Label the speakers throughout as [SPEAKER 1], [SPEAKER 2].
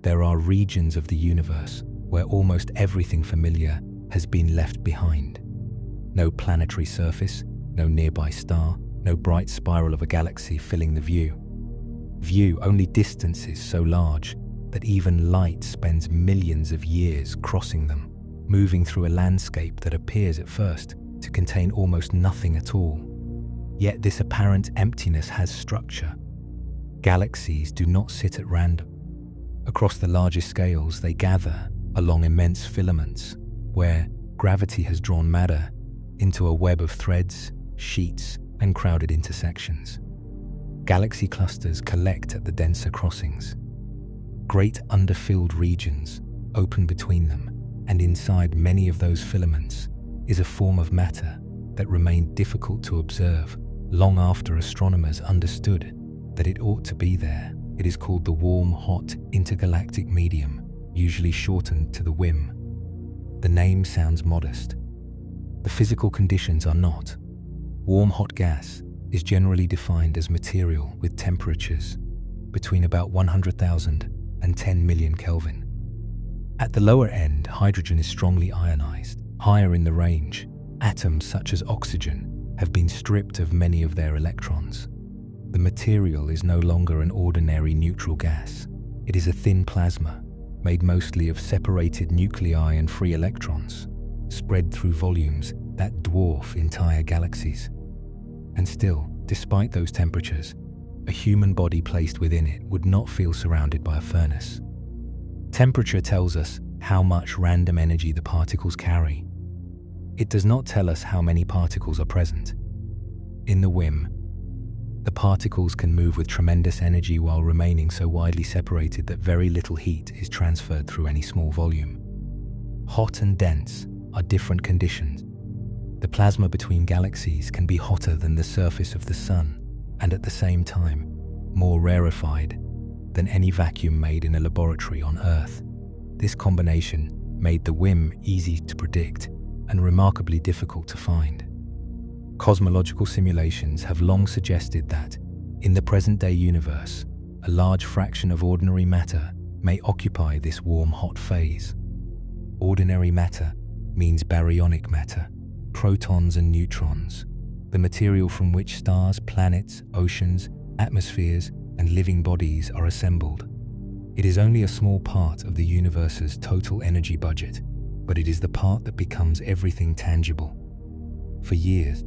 [SPEAKER 1] there are regions of the universe where almost everything familiar has been left behind. No planetary surface, no nearby star, no bright spiral of a galaxy filling the view. Only distances so large that even light spends millions of years crossing them, moving through a landscape that appears at first to contain almost nothing at all. Yet this apparent emptiness has structure. Galaxies do not sit at random. Across the largest scales, they gather along immense filaments, where gravity has drawn matter into a web of threads, sheets, and crowded intersections. Galaxy clusters collect at the denser crossings. Great underfilled regions open between them, and inside many of those filaments is a form of matter that remained difficult to observe long after astronomers understood that it ought to be there. It is called the Warm-Hot Intergalactic Medium, usually shortened to the WHIM. The name sounds modest. The physical conditions are not. Warm-hot gas is generally defined as material with temperatures between about 100,000 and 10 million Kelvin. At the lower end, hydrogen is strongly ionized. Higher in the range, atoms such as oxygen have been stripped of many of their electrons. The material is no longer an ordinary neutral gas. It is a thin plasma, made mostly of separated nuclei and free electrons, spread through volumes that dwarf entire galaxies. And still, despite those temperatures, a human body placed within it would not feel surrounded by a furnace. Temperature tells us how much random energy the particles carry. It does not tell us how many particles are present. In the WHIM, the particles can move with tremendous energy while remaining so widely separated that very little heat is transferred through any small volume. Hot and dense are different conditions. The plasma between galaxies can be hotter than the surface of the Sun, and at the same time, more rarefied than any vacuum made in a laboratory on Earth. This combination made the WHIM easy to predict and remarkably difficult to find. Cosmological simulations have long suggested that, in the present-day universe, a large fraction of ordinary matter may occupy this warm-hot phase. Ordinary matter means baryonic matter, protons and neutrons, the material from which stars, planets, oceans, atmospheres, and living bodies are assembled. It is only a small part of the universe's total energy budget, but it is the part that becomes everything tangible. For years,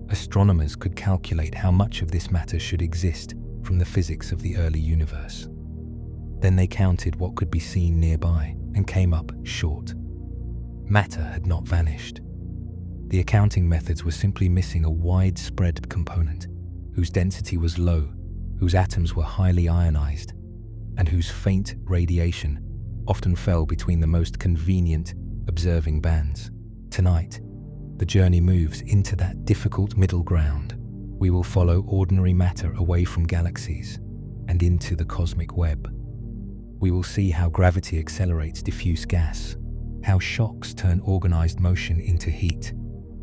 [SPEAKER 1] astronomers could calculate how much of this matter should exist from the physics of the early universe. Then they counted what could be seen nearby and came up short. Matter had not vanished. The accounting methods were simply missing a widespread component whose density was low, whose atoms were highly ionized, and whose faint radiation often fell between the most convenient observing bands. Tonight, the journey moves into that difficult middle ground. We will follow ordinary matter away from galaxies and into the cosmic web. We will see how gravity accelerates diffuse gas, how shocks turn organized motion into heat,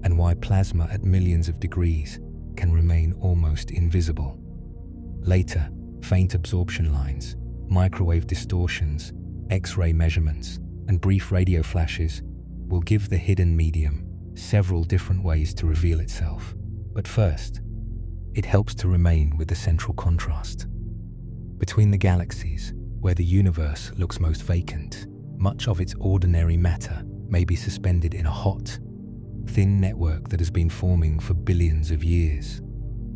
[SPEAKER 1] and why plasma at millions of degrees can remain almost invisible. Later, faint absorption lines, microwave distortions, X-ray measurements, and brief radio flashes will give the hidden medium several different ways to reveal itself. But first, it helps to remain with the central contrast. Between the galaxies, where the universe looks most vacant, much of its ordinary matter may be suspended in a hot, thin network that has been forming for billions of years.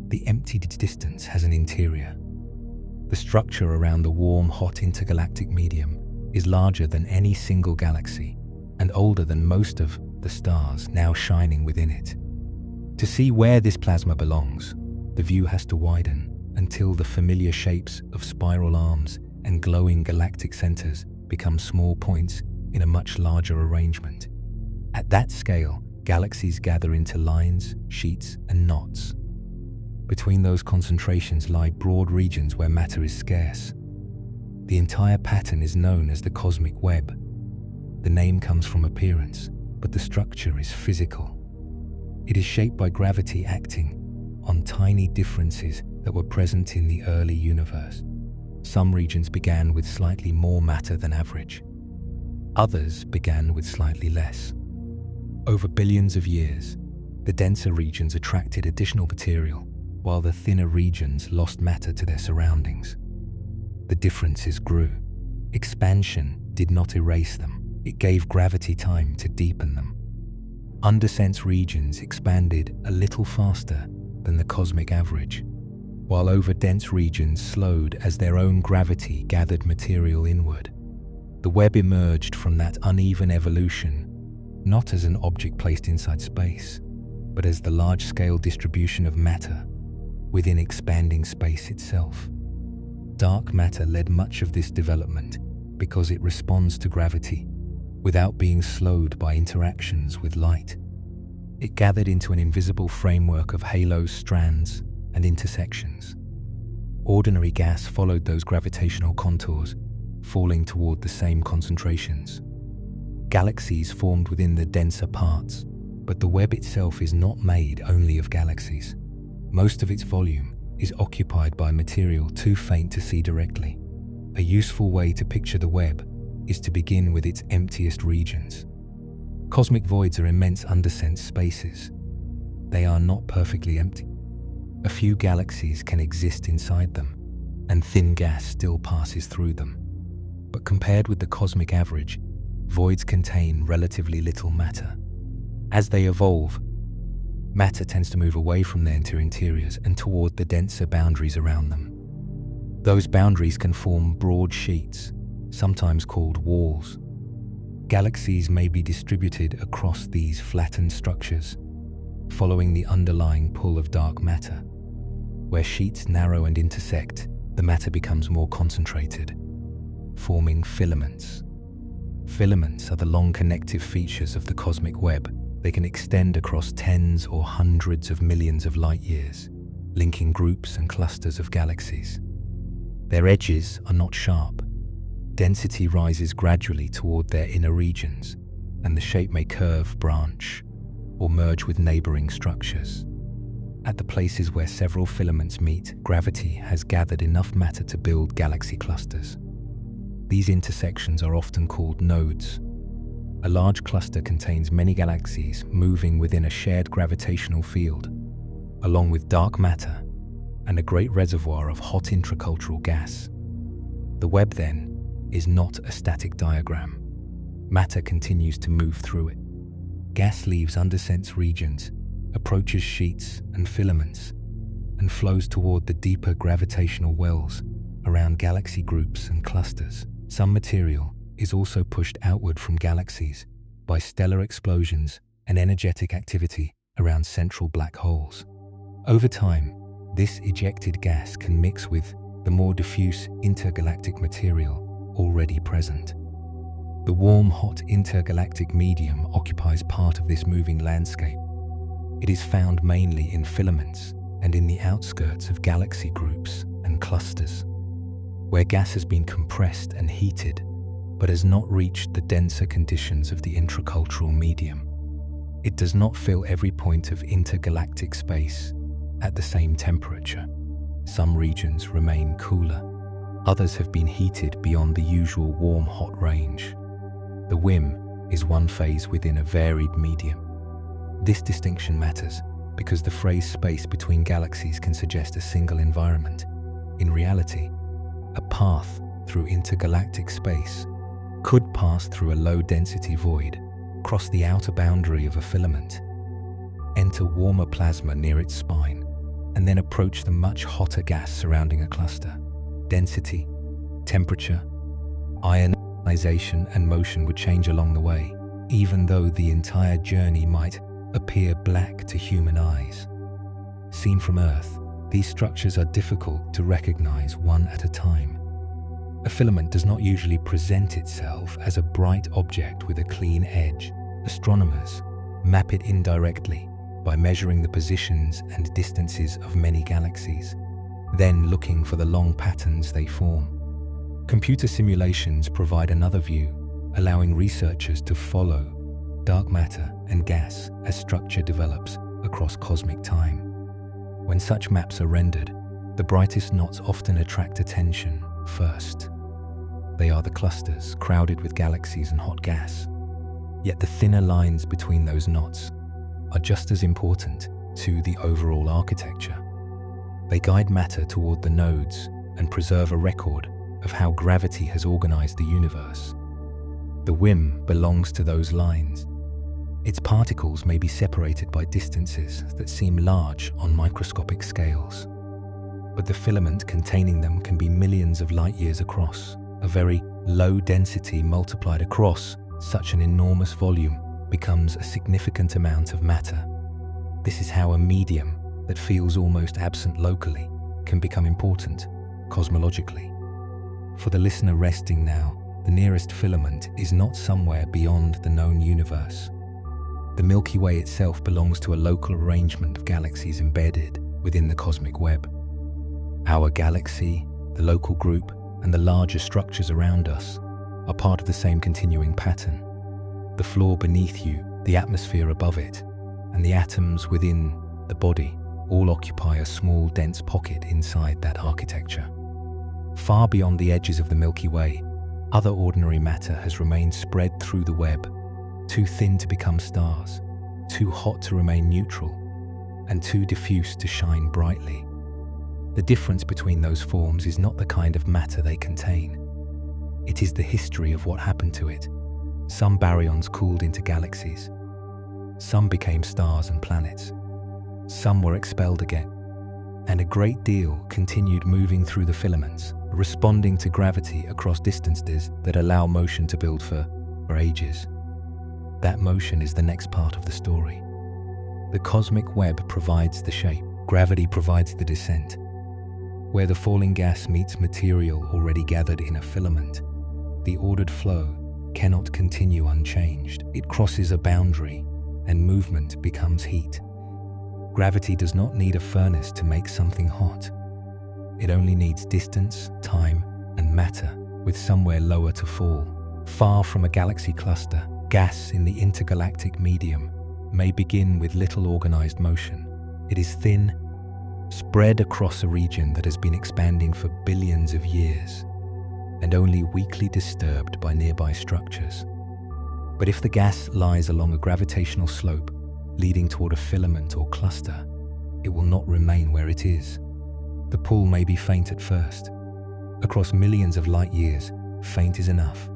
[SPEAKER 1] The empty distance has an interior. The structure around the warm-hot intergalactic medium is larger than any single galaxy and older than most of the stars now shining within it. To see where this plasma belongs, the view has to widen until the familiar shapes of spiral arms and glowing galactic centers become small points in a much larger arrangement. At that scale, galaxies gather into lines, sheets, and knots. Between those concentrations lie broad regions where matter is scarce. The entire pattern is known as the cosmic web. The name comes from appearance, but the structure is physical. It is shaped by gravity acting on tiny differences that were present in the early universe. Some regions began with slightly more matter than average. Others began with slightly less. Over billions of years, the denser regions attracted additional material, while the thinner regions lost matter to their surroundings. The differences grew. Expansion did not erase them. It gave gravity time to deepen them. Undersense regions expanded a little faster than the cosmic average, while overdense regions slowed as their own gravity gathered material inward. The web emerged from that uneven evolution, not as an object placed inside space, but as the large-scale distribution of matter within expanding space itself. Dark matter led much of this development because it responds to gravity without being slowed by interactions with light. It gathered into an invisible framework of halos, strands, and intersections. Ordinary gas followed those gravitational contours, falling toward the same concentrations. Galaxies formed within the denser parts, but the web itself is not made only of galaxies. Most of its volume is occupied by material too faint to see directly. A useful way to picture the web is to begin with its emptiest regions. Cosmic voids are immense undersense spaces. They are not perfectly empty. A few galaxies can exist inside them, and thin gas still passes through them. But compared with the cosmic average, voids contain relatively little matter. As they evolve, matter tends to move away from their interiors and toward the denser boundaries around them. Those boundaries can form broad sheets, sometimes called walls. Galaxies may be distributed across these flattened structures, following the underlying pull of dark matter. Where sheets narrow and intersect, the matter becomes more concentrated, forming filaments. Filaments are the long connective features of the cosmic web. They can extend across tens or hundreds of millions of light years, linking groups and clusters of galaxies. Their edges are not sharp. Density rises gradually toward their inner regions, and the shape may curve, branch, or merge with neighboring structures. At the places where several filaments meet, gravity has gathered enough matter to build galaxy clusters. These intersections are often called nodes. A large cluster contains many galaxies moving within a shared gravitational field, along with dark matter and a great reservoir of hot intracultural gas. The web, then, is not a static diagram. Matter continues to move through it. Gas leaves undersense regions, approaches sheets and filaments, and flows toward the deeper gravitational wells around galaxy groups and clusters. Some material is also pushed outward from galaxies by stellar explosions and energetic activity around central black holes. Over time, this ejected gas can mix with the more diffuse intergalactic material already present. The Warm-Hot Intergalactic Medium occupies part of this moving landscape. It is found mainly in filaments and in the outskirts of galaxy groups and clusters, where gas has been compressed and heated, but has not reached the denser conditions of the intracultural medium. It does not fill every point of intergalactic space at the same temperature. Some regions remain cooler. Others have been heated beyond the usual warm-hot range. The WHIM is one phase within a varied medium. This distinction matters because the phrase space between galaxies can suggest a single environment. In reality, a path through intergalactic space could pass through a low-density void, cross the outer boundary of a filament, enter warmer plasma near its spine, and then approach the much hotter gas surrounding a cluster. Density, temperature, ionization, and motion would change along the way, even though the entire journey might appear black to human eyes. Seen from Earth, these structures are difficult to recognize one at a time. A filament does not usually present itself as a bright object with a clean edge. Astronomers map it indirectly by measuring the positions and distances of many galaxies, then looking for the long patterns they form. Computer simulations provide another view, allowing researchers to follow dark matter and gas as structure develops across cosmic time. When such maps are rendered, the brightest knots often attract attention first. They are the clusters crowded with galaxies and hot gas. Yet the thinner lines between those knots are just as important to the overall architecture. They guide matter toward the nodes and preserve a record of how gravity has organized the universe. The WHIM belongs to those lines. Its particles may be separated by distances that seem large on microscopic scales, but the filament containing them can be millions of light years across. A very low density multiplied across such an enormous volume becomes a significant amount of matter. This is how a medium that feels almost absent locally can become important cosmologically. For the listener resting now, the nearest filament is not somewhere beyond the known universe. The Milky Way itself belongs to a local arrangement of galaxies embedded within the cosmic web. Our galaxy, the local group, and the larger structures around us are part of the same continuing pattern. The floor beneath you, the atmosphere above it, and the atoms within the body all occupy a small, dense pocket inside that architecture. Far beyond the edges of the Milky Way, other ordinary matter has remained spread through the web, too thin to become stars, too hot to remain neutral, and too diffuse to shine brightly. The difference between those forms is not the kind of matter they contain. It is the history of what happened to it. Some baryons cooled into galaxies. Some became stars and planets. Some were expelled again. And a great deal continued moving through the filaments, responding to gravity across distances that allow motion to build for ages. That motion is the next part of the story. The cosmic web provides the shape. Gravity provides the descent. Where the falling gas meets material already gathered in a filament, the ordered flow cannot continue unchanged. It crosses a boundary, and movement becomes heat. Gravity does not need a furnace to make something hot. It only needs distance, time, and matter, with somewhere lower to fall. Far from a galaxy cluster, gas in the intergalactic medium may begin with little organized motion. It is thin, spread across a region that has been expanding for billions of years, and only weakly disturbed by nearby structures. But if the gas lies along a gravitational slope leading toward a filament or cluster, it will not remain where it is. The pull may be faint at first. Across millions of light years, faint is enough.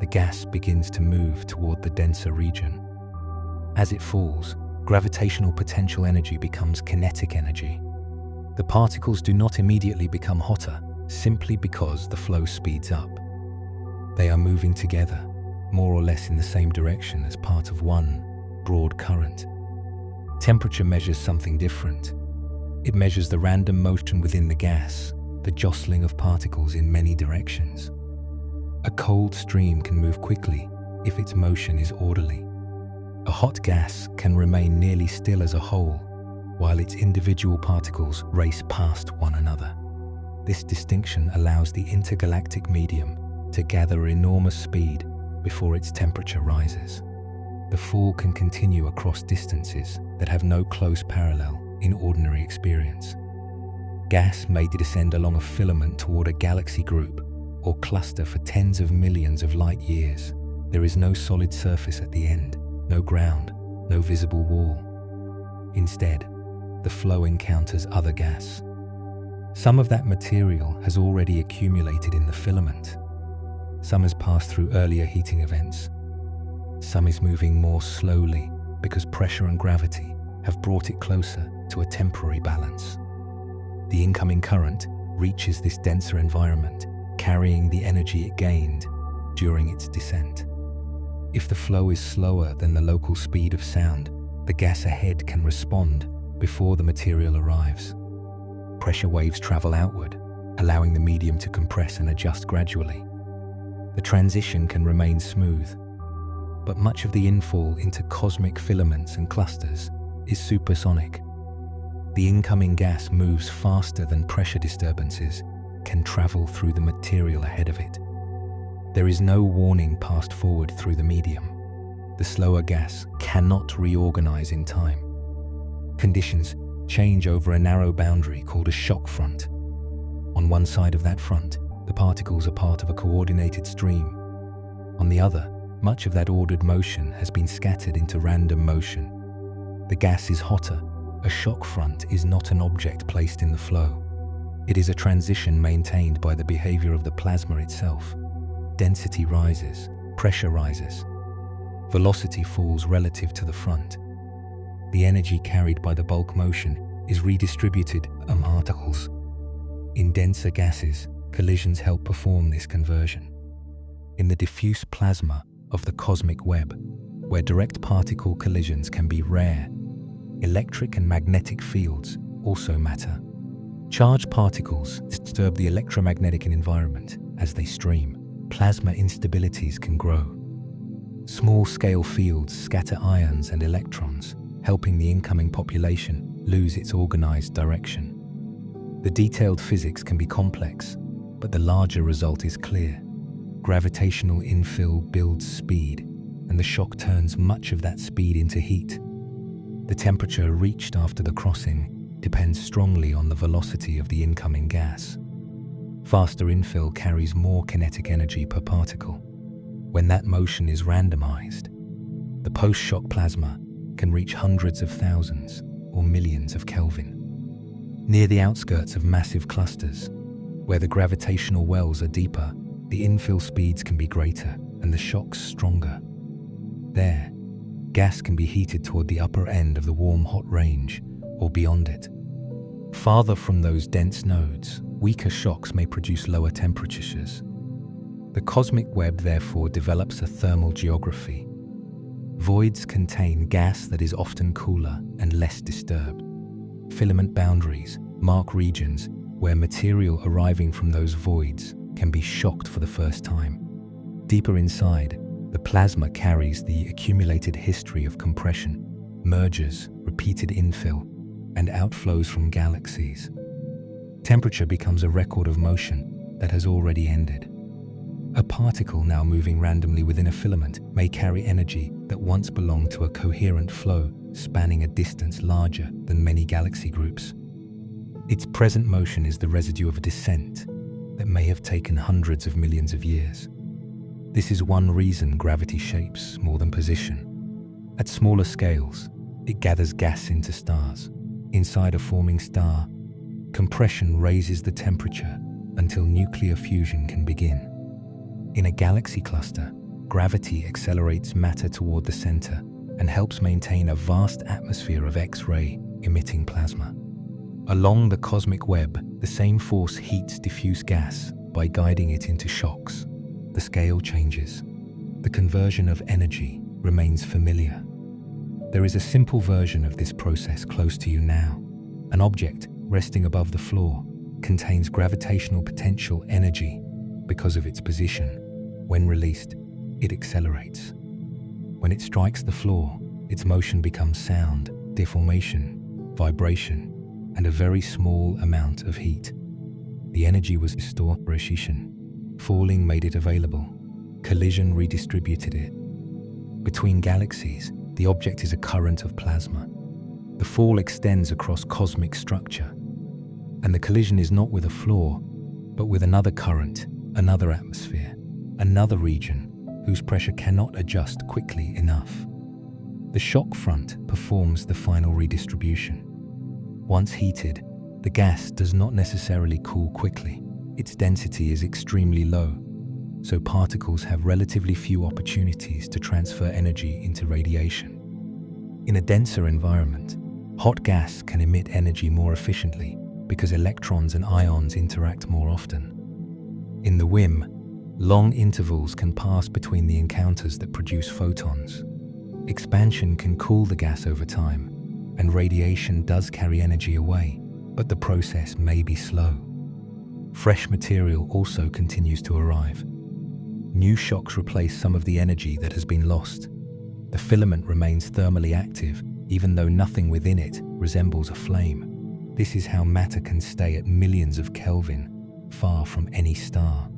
[SPEAKER 1] The gas begins to move toward the denser region. As it falls, gravitational potential energy becomes kinetic energy. The particles do not immediately become hotter, simply because the flow speeds up. They are moving together, more or less in the same direction as part of one broad current. Temperature measures something different. It measures the random motion within the gas, the jostling of particles in many directions. A cold stream can move quickly if its motion is orderly. A hot gas can remain nearly still as a whole, while its individual particles race past one another. This distinction allows the intergalactic medium to gather enormous speed before its temperature rises. The fall can continue across distances that have no close parallel in ordinary experience. Gas may descend along a filament toward a galaxy group or cluster for tens of millions of light years. There is no solid surface at the end, no ground, no visible wall. Instead, the flow encounters other gas. Some of that material has already accumulated in the filament. Some has passed through earlier heating events. Some is moving more slowly because pressure and gravity have brought it closer to a temporary balance. The incoming current reaches this denser environment, carrying the energy it gained during its descent. If the flow is slower than the local speed of sound, the gas ahead can respond before the material arrives. Pressure waves travel outward, allowing the medium to compress and adjust gradually. The transition can remain smooth, but much of the infall into cosmic filaments and clusters is supersonic. The incoming gas moves faster than pressure disturbances can travel through the material ahead of it. There is no warning passed forward through the medium. The slower gas cannot reorganize in time. Conditions change over a narrow boundary called a shock front. On one side of that front, The particles are part of a coordinated stream. On the other, much of that ordered motion has been scattered into random motion. The gas is hotter. A shock front is not an object placed in the flow. It is a transition maintained by the behavior of the plasma itself. Density rises, pressure rises. Velocity falls relative to the front. The energy carried by the bulk motion is redistributed among particles. In denser gases, collisions help perform this conversion. In the diffuse plasma of the cosmic web, where direct particle collisions can be rare, electric and magnetic fields also matter. Charged particles disturb the electromagnetic environment as they stream. Plasma instabilities can grow. Small-scale fields scatter ions and electrons, helping the incoming population lose its organized direction. The detailed physics can be complex, but the larger result is clear. Gravitational infill builds speed, and the shock turns much of that speed into heat. The temperature reached after the crossing depends strongly on the velocity of the incoming gas. Faster infill carries more kinetic energy per particle. When that motion is randomized, the post-shock plasma can reach hundreds of thousands or millions of Kelvin. Near the outskirts of massive clusters, where the gravitational wells are deeper, the infill speeds can be greater and the shocks stronger. There, gas can be heated toward the upper end of the warm-hot range or beyond it. Farther from those dense nodes, weaker shocks may produce lower temperatures. The cosmic web therefore develops a thermal geography. Voids contain gas that is often cooler and less disturbed. Filament boundaries mark regions where material arriving from those voids can be shocked for the first time. Deeper inside, the plasma carries the accumulated history of compression, mergers, repeated infill, and outflows from galaxies. Temperature becomes a record of motion that has already ended. A particle now moving randomly within a filament may carry energy that once belonged to a coherent flow spanning a distance larger than many galaxy groups. Its present motion is the residue of a descent that may have taken hundreds of millions of years. This is one reason gravity shapes more than position. At smaller scales, it gathers gas into stars. Inside a forming star, compression raises the temperature until nuclear fusion can begin. In a galaxy cluster, gravity accelerates matter toward the center and helps maintain a vast atmosphere of X-ray emitting plasma. Along the cosmic web, the same force heats diffuse gas by guiding it into shocks. The scale changes. The conversion of energy remains familiar. There is a simple version of this process close to you now. An object resting above the floor contains gravitational potential energy because of its position. When released, it accelerates. When it strikes the floor, its motion becomes sound, deformation, vibration, and a very small amount of heat. The energy was stored. Falling made it available. Collision redistributed it. Between galaxies, the object is a current of plasma. The fall extends across cosmic structure, and the collision is not with a floor, but with another current, another atmosphere, another region whose pressure cannot adjust quickly enough. The shock front performs the final redistribution. Once heated, the gas does not necessarily cool quickly. Its density is extremely low, so particles have relatively few opportunities to transfer energy into radiation. In a denser environment, hot gas can emit energy more efficiently because electrons and ions interact more often. In the WHIM, long intervals can pass between the encounters that produce photons. Expansion can cool the gas over time, and radiation does carry energy away, but the process may be slow. Fresh material also continues to arrive. New shocks replace some of the energy that has been lost. The filament remains thermally active, even though nothing within it resembles a flame. This is how matter can stay at millions of Kelvin, far from any star.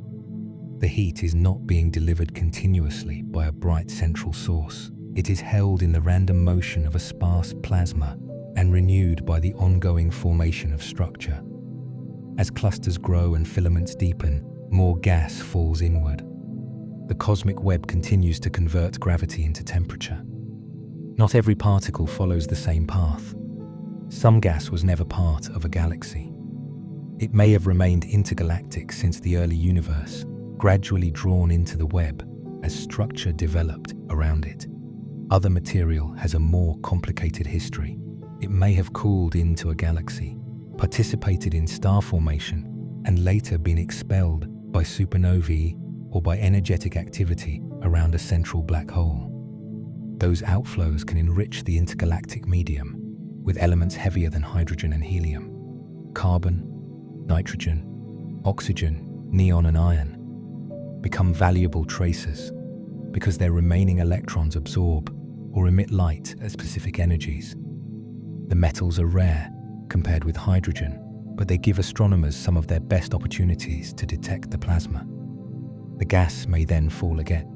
[SPEAKER 1] The heat is not being delivered continuously by a bright central source. It is held in the random motion of a sparse plasma and renewed by the ongoing formation of structure. As clusters grow and filaments deepen, more gas falls inward. The cosmic web continues to convert gravity into temperature. Not every particle follows the same path. Some gas was never part of a galaxy. It may have remained intergalactic since the early universe, gradually drawn into the web as structure developed around it. Other material has a more complicated history. It may have cooled into a galaxy, participated in star formation, and later been expelled by supernovae or by energetic activity around a central black hole. Those outflows can enrich the intergalactic medium with elements heavier than hydrogen and helium. Carbon, nitrogen, oxygen, neon and iron become valuable tracers because their remaining electrons absorb or emit light at specific energies. The metals are rare compared with hydrogen, but they give astronomers some of their best opportunities to detect the plasma. The gas may then fall again.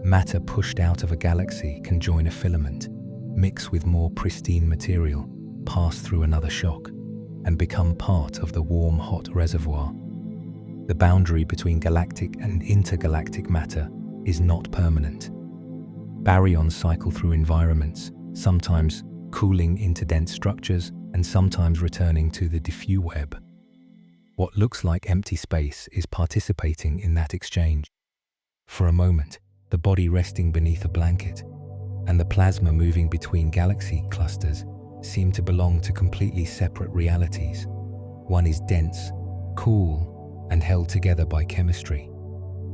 [SPEAKER 1] Matter pushed out of a galaxy can join a filament, mix with more pristine material, pass through another shock, and become part of the warm-hot reservoir. The boundary between galactic and intergalactic matter is not permanent. Baryons cycle through environments, sometimes cooling into dense structures and sometimes returning to the diffuse web. What looks like empty space is participating in that exchange. For a moment, the body resting beneath a blanket and the plasma moving between galaxy clusters seem to belong to completely separate realities. One is dense, cool, and held together by chemistry.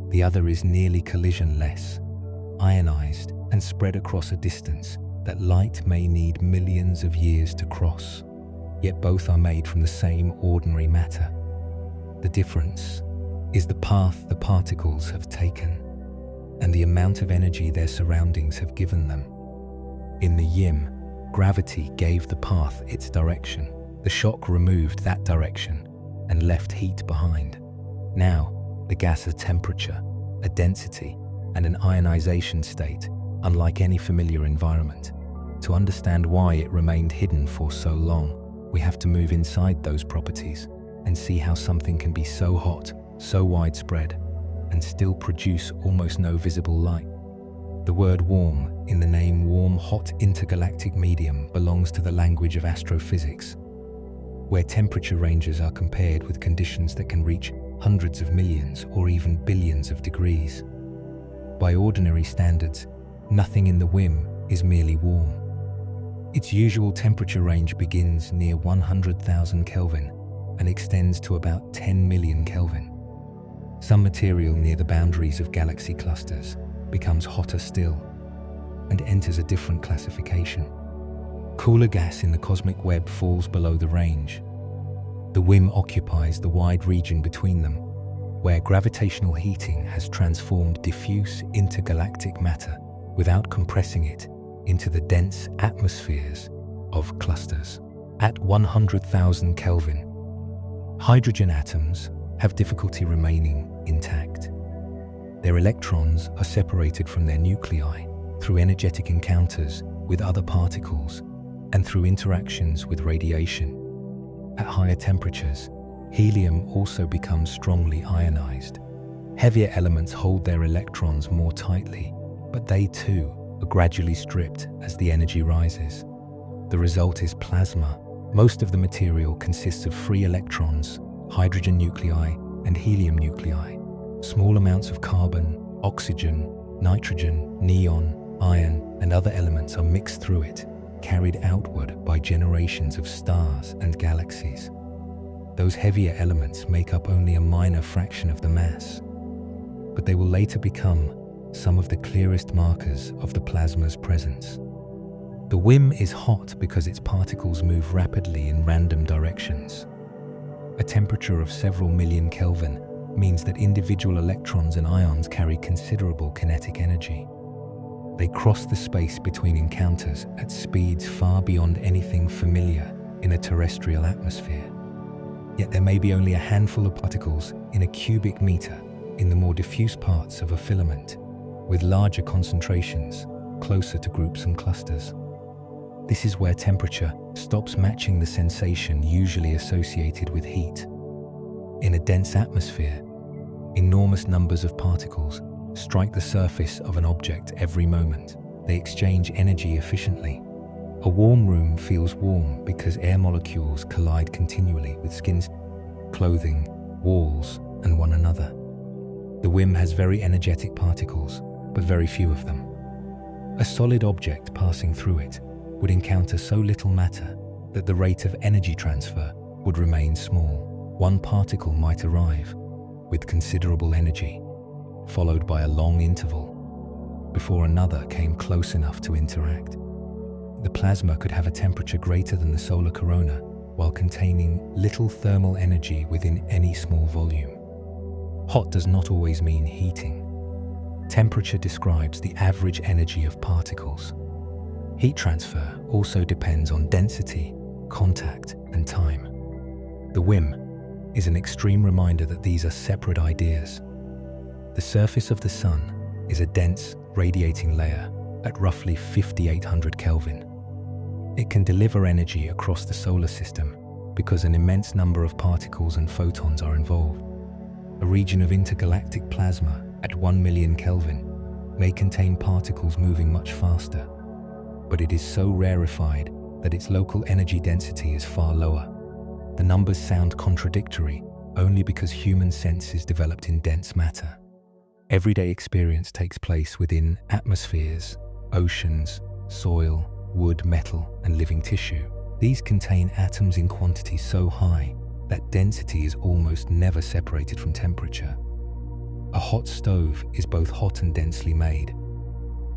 [SPEAKER 1] The other is nearly collisionless, ionized and spread across a distance that light may need millions of years to cross. Yet both are made from the same ordinary matter. The difference is the path the particles have taken and the amount of energy their surroundings have given them. In the WHIM, gravity gave the path its direction. The shock removed that direction and left heat behind. Now, the gas has temperature, a density, and an ionization state unlike any familiar environment. To understand why it remained hidden for so long, we have to move inside those properties and see how something can be so hot, so widespread, and still produce almost no visible light. The word warm in the name Warm-Hot Intergalactic Medium belongs to the language of astrophysics, where temperature ranges are compared with conditions that can reach hundreds of millions or even billions of degrees. By ordinary standards, nothing in the WHIM is merely warm. Its usual temperature range begins near 100,000 Kelvin and extends to about 10 million Kelvin. Some material near the boundaries of galaxy clusters becomes hotter still and enters a different classification. Cooler gas in the cosmic web falls below the range. The WHIM occupies the wide region between them, where gravitational heating has transformed diffuse intergalactic matter without compressing it into the dense atmospheres of clusters. At 100,000 Kelvin, hydrogen atoms have difficulty remaining intact. Their electrons are separated from their nuclei through energetic encounters with other particles and through interactions with radiation. At higher temperatures, helium also becomes strongly ionized. Heavier elements hold their electrons more tightly, but they too are gradually stripped as the energy rises. The result is plasma. Most of the material consists of free electrons, hydrogen nuclei, and helium nuclei. Small amounts of carbon, oxygen, nitrogen, neon, iron, and other elements are mixed through it, carried outward by generations of stars and galaxies. Those heavier elements make up only a minor fraction of the mass, but they will later become some of the clearest markers of the plasma's presence. The WHIM is hot because its particles move rapidly in random directions. A temperature of several million Kelvin means that individual electrons and ions carry considerable kinetic energy. They cross the space between encounters at speeds far beyond anything familiar in a terrestrial atmosphere. Yet there may be only a handful of particles in a cubic meter in the more diffuse parts of a filament, with larger concentrations closer to groups and clusters. This is where temperature stops matching the sensation usually associated with heat. In a dense atmosphere, Enormous numbers of particles strike the surface of an object every moment. They exchange energy efficiently. A warm room feels warm because air molecules collide continually with skin, clothing, walls, and one another. The WHIM has very energetic particles, but very few of them. A solid object passing through it would encounter so little matter that the rate of energy transfer would remain small. One particle might arrive with considerable energy, followed by a long interval before another came close enough to interact. The plasma could have a temperature greater than the solar corona while containing little thermal energy within any small volume. Hot does not always mean heating. Temperature describes the average energy of particles. Heat transfer also depends on density, contact, and time. The WHIM is an extreme reminder that these are separate ideas. The surface of the Sun is a dense, radiating layer at roughly 5800 Kelvin. It can deliver energy across the solar system because an immense number of particles and photons are involved. A region of intergalactic plasma at 1 million Kelvin may contain particles moving much faster, but it is so rarefied that its local energy density is far lower. The numbers sound contradictory only because human senses developed in dense matter. Everyday experience takes place within atmospheres, oceans, soil, wood, metal, and living tissue. These contain atoms in quantities so high that density is almost never separated from temperature. A hot stove is both hot and densely made.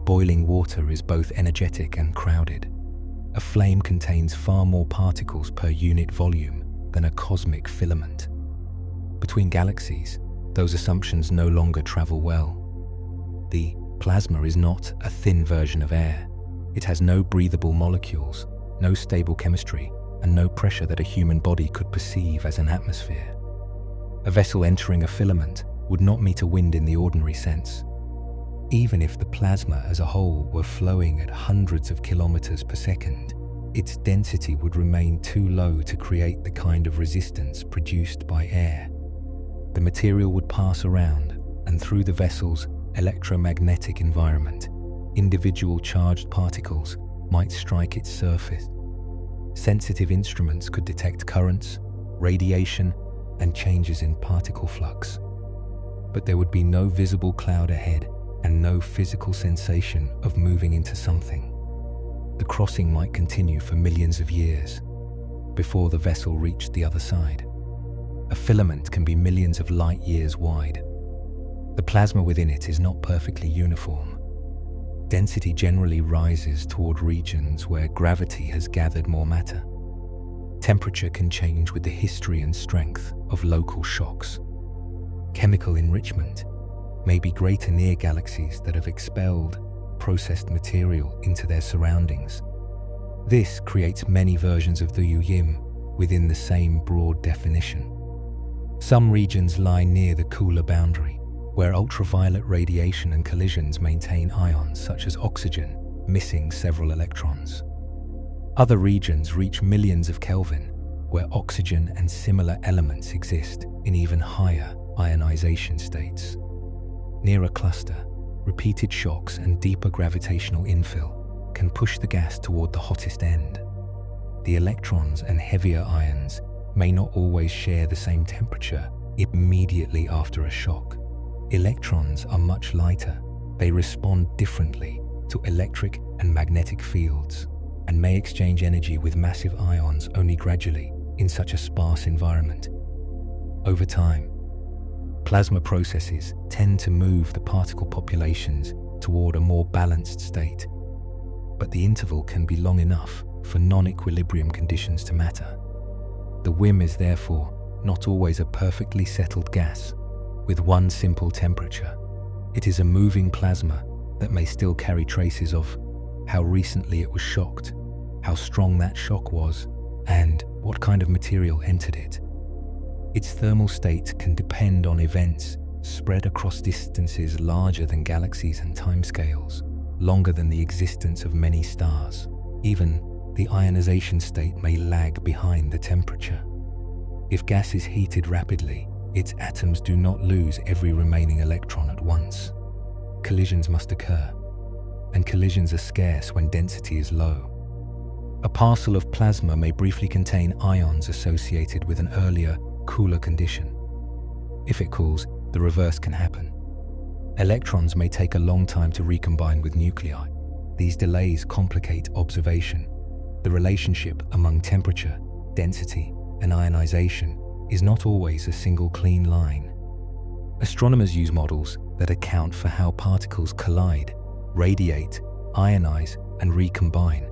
[SPEAKER 1] Boiling water is both energetic and crowded. A flame contains far more particles per unit volume than a cosmic filament. Between galaxies, those assumptions no longer travel well. The plasma is not a thin version of air. It has no breathable molecules, no stable chemistry, and no pressure that a human body could perceive as an atmosphere. A vessel entering a filament would not meet a wind in the ordinary sense. Even if the plasma as a whole were flowing at hundreds of kilometers per second, its density would remain too low to create the kind of resistance produced by air. The material would pass around, and through the vessel's electromagnetic environment, individual charged particles might strike its surface. Sensitive instruments could detect currents, radiation, and changes in particle flux. But there would be no visible cloud ahead and no physical sensation of moving into something. The crossing might continue for millions of years before the vessel reached the other side. A filament can be millions of light years wide. The plasma within it is not perfectly uniform. Density generally rises toward regions where gravity has gathered more matter. Temperature can change with the history and strength of local shocks. Chemical enrichment may be greater near galaxies that have expelled processed material into their surroundings. This creates many versions of the WHIM within the same broad definition. Some regions lie near the cooler boundary, where ultraviolet radiation and collisions maintain ions such as oxygen, missing several electrons. Other regions reach millions of Kelvin, where oxygen and similar elements exist in even higher ionization states. Near a cluster, repeated shocks and deeper gravitational infill can push the gas toward the hottest end. The electrons and heavier ions may not always share the same temperature immediately after a shock. Electrons are much lighter. They respond differently to electric and magnetic fields and may exchange energy with massive ions only gradually in such a sparse environment. Over time, plasma processes tend to move the particle populations toward a more balanced state, but the interval can be long enough for non-equilibrium conditions to matter. The WHIM is therefore not always a perfectly settled gas with one simple temperature. It is a moving plasma that may still carry traces of how recently it was shocked, how strong that shock was, and what kind of material entered it. Its thermal state can depend on events spread across distances larger than galaxies and timescales, longer than the existence of many stars. Even the ionization state may lag behind the temperature. If gas is heated rapidly, its atoms do not lose every remaining electron at once. Collisions must occur, and collisions are scarce when density is low. A parcel of plasma may briefly contain ions associated with an earlier, cooler condition. If it cools, the reverse can happen. Electrons may take a long time to recombine with nuclei. These delays complicate observation. The relationship among temperature, density, and ionization is not always a single clean line. Astronomers use models that account for how particles collide, radiate, ionize, and recombine,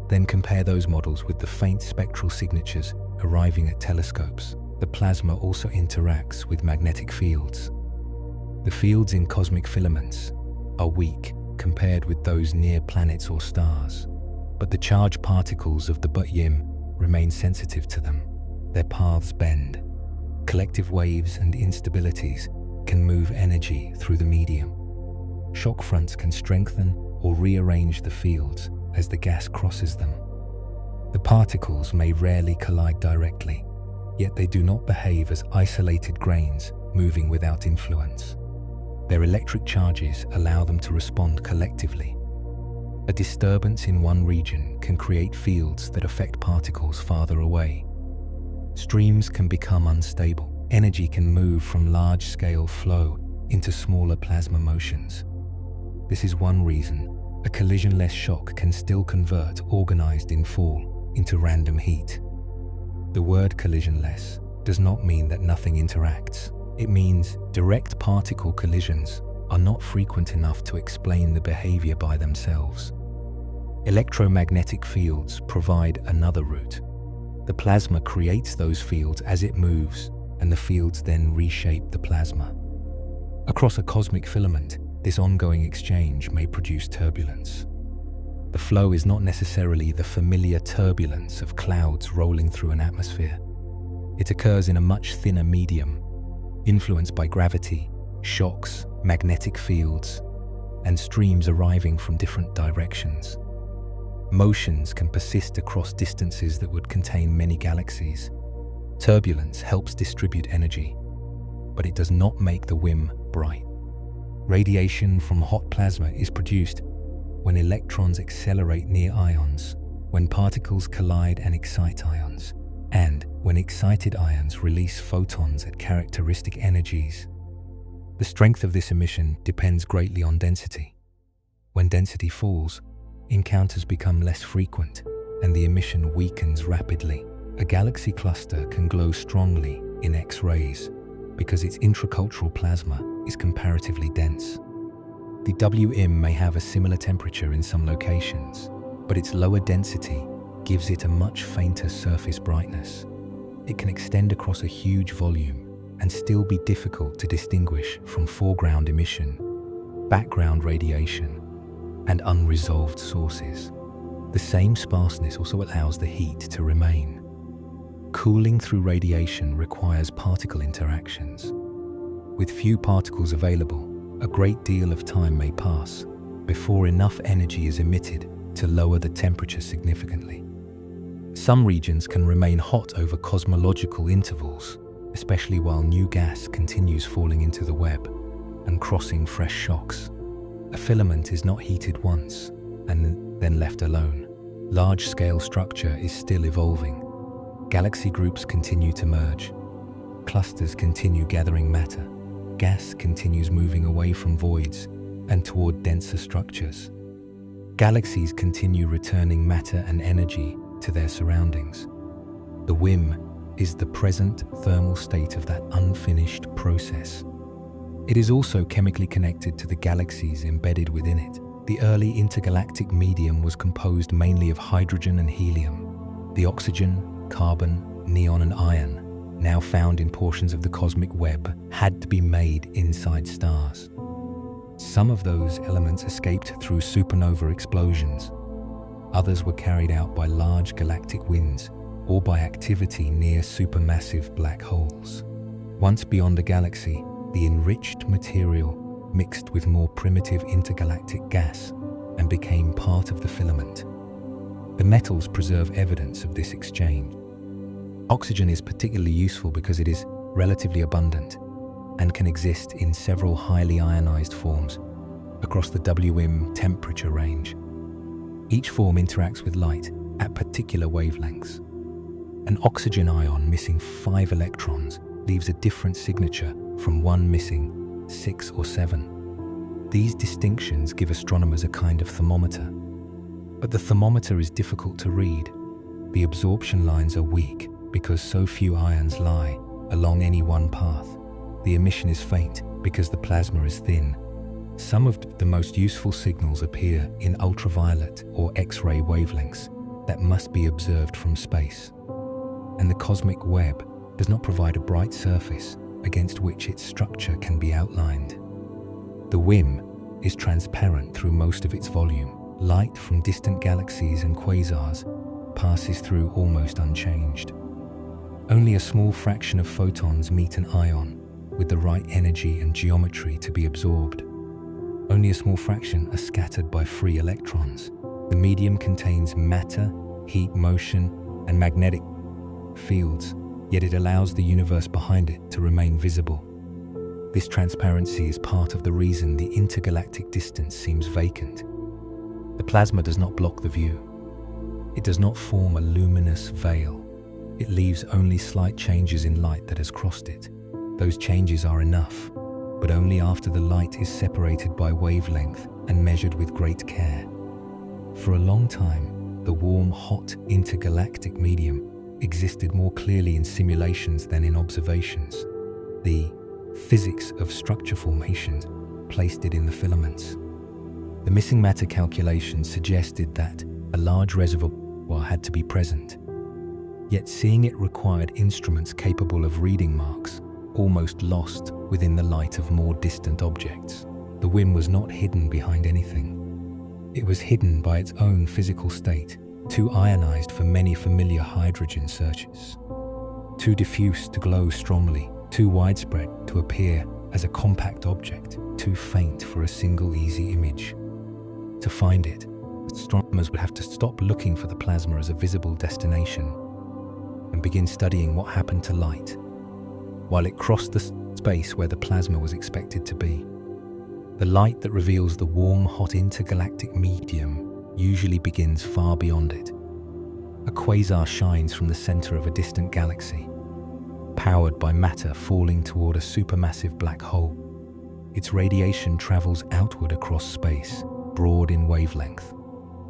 [SPEAKER 1] then compare those models with the faint spectral signatures arriving at telescopes. The plasma also interacts with magnetic fields. The fields in cosmic filaments are weak compared with those near planets or stars, but the charged particles of the WHIM remain sensitive to them. Their paths bend. Collective waves and instabilities can move energy through the medium. Shock fronts can strengthen or rearrange the fields as the gas crosses them. The particles may rarely collide directly, yet they do not behave as isolated grains moving without influence. Their electric charges allow them to respond collectively. A disturbance in one region can create fields that affect particles farther away. Streams can become unstable. Energy can move from large-scale flow into smaller plasma motions. This is one reason a collisionless shock can still convert organized infall into random heat. The word collisionless does not mean that nothing interacts. It means direct particle collisions are not frequent enough to explain the behavior by themselves. Electromagnetic fields provide another route. The plasma creates those fields as it moves, and the fields then reshape the plasma. Across a cosmic filament, this ongoing exchange may produce turbulence. The flow is not necessarily the familiar turbulence of clouds rolling through an atmosphere. It occurs in a much thinner medium, influenced by gravity, shocks, magnetic fields, and streams arriving from different directions. Motions can persist across distances that would contain many galaxies. Turbulence helps distribute energy, but it does not make the WHIM bright. Radiation from hot plasma is produced when electrons accelerate near ions, when particles collide and excite ions, and when excited ions release photons at characteristic energies. The strength of this emission depends greatly on density. When density falls, encounters become less frequent and the emission weakens rapidly. A galaxy cluster can glow strongly in X-rays because its intracultural plasma is comparatively dense. The WHIM may have a similar temperature in some locations, but its lower density gives it a much fainter surface brightness. It can extend across a huge volume and still be difficult to distinguish from foreground emission, background radiation, and unresolved sources. The same sparseness also allows the heat to remain. Cooling through radiation requires particle interactions. With few particles available, a great deal of time may pass before enough energy is emitted to lower the temperature significantly. Some regions can remain hot over cosmological intervals, especially while new gas continues falling into the web and crossing fresh shocks. A filament is not heated once and then left alone. Large-scale structure is still evolving. Galaxy groups continue to merge. Clusters continue gathering matter. Gas continues moving away from voids and toward denser structures. Galaxies continue returning matter and energy to their surroundings. The WHIM is the present thermal state of that unfinished process. It is also chemically connected to the galaxies embedded within it. The early intergalactic medium was composed mainly of hydrogen and helium. The oxygen, carbon, neon and iron, now found in portions of the cosmic web, had to be made inside stars. Some of those elements escaped through supernova explosions. Others were carried out by large galactic winds or by activity near supermassive black holes. Once beyond a galaxy, the enriched material mixed with more primitive intergalactic gas and became part of the filament. The metals preserve evidence of this exchange. Oxygen is particularly useful because it is relatively abundant, and can exist in several highly ionized forms across the WHIM temperature range. Each form interacts with light at particular wavelengths. An oxygen ion missing 5 electrons leaves a different signature from one missing 6 or 7. These distinctions give astronomers a kind of thermometer. But the thermometer is difficult to read. The absorption lines are weak because so few ions lie along any one path. The emission is faint because the plasma is thin. Some of the most useful signals appear in ultraviolet or X-ray wavelengths that must be observed from space. And the cosmic web does not provide a bright surface against which its structure can be outlined. The WHIM is transparent through most of its volume. Light from distant galaxies and quasars passes through almost unchanged. Only a small fraction of photons meet an ion with the right energy and geometry to be absorbed. Only a small fraction are scattered by free electrons. The medium contains matter, heat, motion, and magnetic fields, yet it allows the universe behind it to remain visible. This transparency is part of the reason the intergalactic distance seems vacant. The plasma does not block the view. It does not form a luminous veil. It leaves only slight changes in light that has crossed it. Those changes are enough, but only after the light is separated by wavelength and measured with great care. For a long time, the warm-hot intergalactic medium existed more clearly in simulations than in observations. The physics of structure formations placed it in the filaments. The missing matter calculations suggested that a large reservoir had to be present. Yet seeing it required instruments capable of reading marks almost lost within the light of more distant objects. The WHIM was not hidden behind anything. It was hidden by its own physical state, too ionized for many familiar hydrogen searches, too diffuse to glow strongly, too widespread to appear as a compact object, too faint for a single easy image. To find it, astronomers would have to stop looking for the plasma as a visible destination and begin studying what happened to light while it crossed the space where the plasma was expected to be. The light that reveals the warm-hot intergalactic medium usually begins far beyond it. A quasar shines from the center of a distant galaxy, powered by matter falling toward a supermassive black hole. Its radiation travels outward across space, broad in wavelength,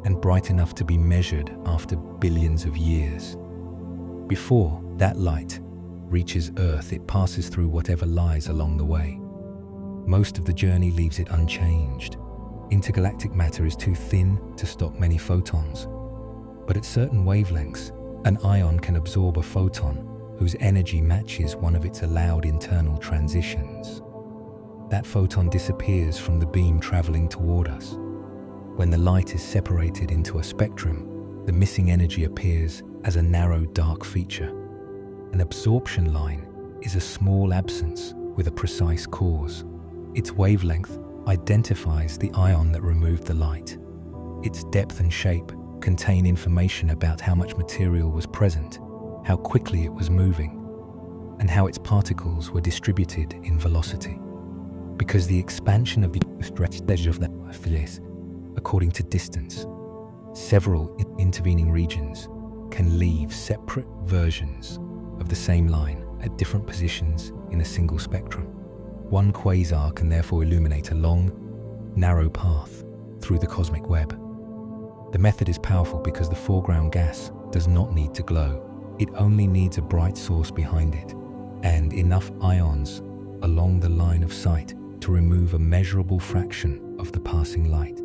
[SPEAKER 1] and bright enough to be measured after billions of years. Before that light reaches Earth, it passes through whatever lies along the way. Most of the journey leaves it unchanged. Intergalactic matter is too thin to stop many photons, but at certain wavelengths, an ion can absorb a photon whose energy matches one of its allowed internal transitions. That photon disappears from the beam traveling toward us. When the light is separated into a spectrum, the missing energy appears as a narrow dark feature. An absorption line is a small absence with a precise cause. Its wavelength identifies the ion that removed the light. Its depth and shape contain information about how much material was present, how quickly it was moving, and how its particles were distributed in velocity. Because the expansion of the edge of the surface, according to distance, several intervening regions can leave separate versions of the same line at different positions in a single spectrum. One quasar can therefore illuminate a long, narrow path through the cosmic web. The method is powerful because the foreground gas does not need to glow. It only needs a bright source behind it and enough ions along the line of sight to remove a measurable fraction of the passing light.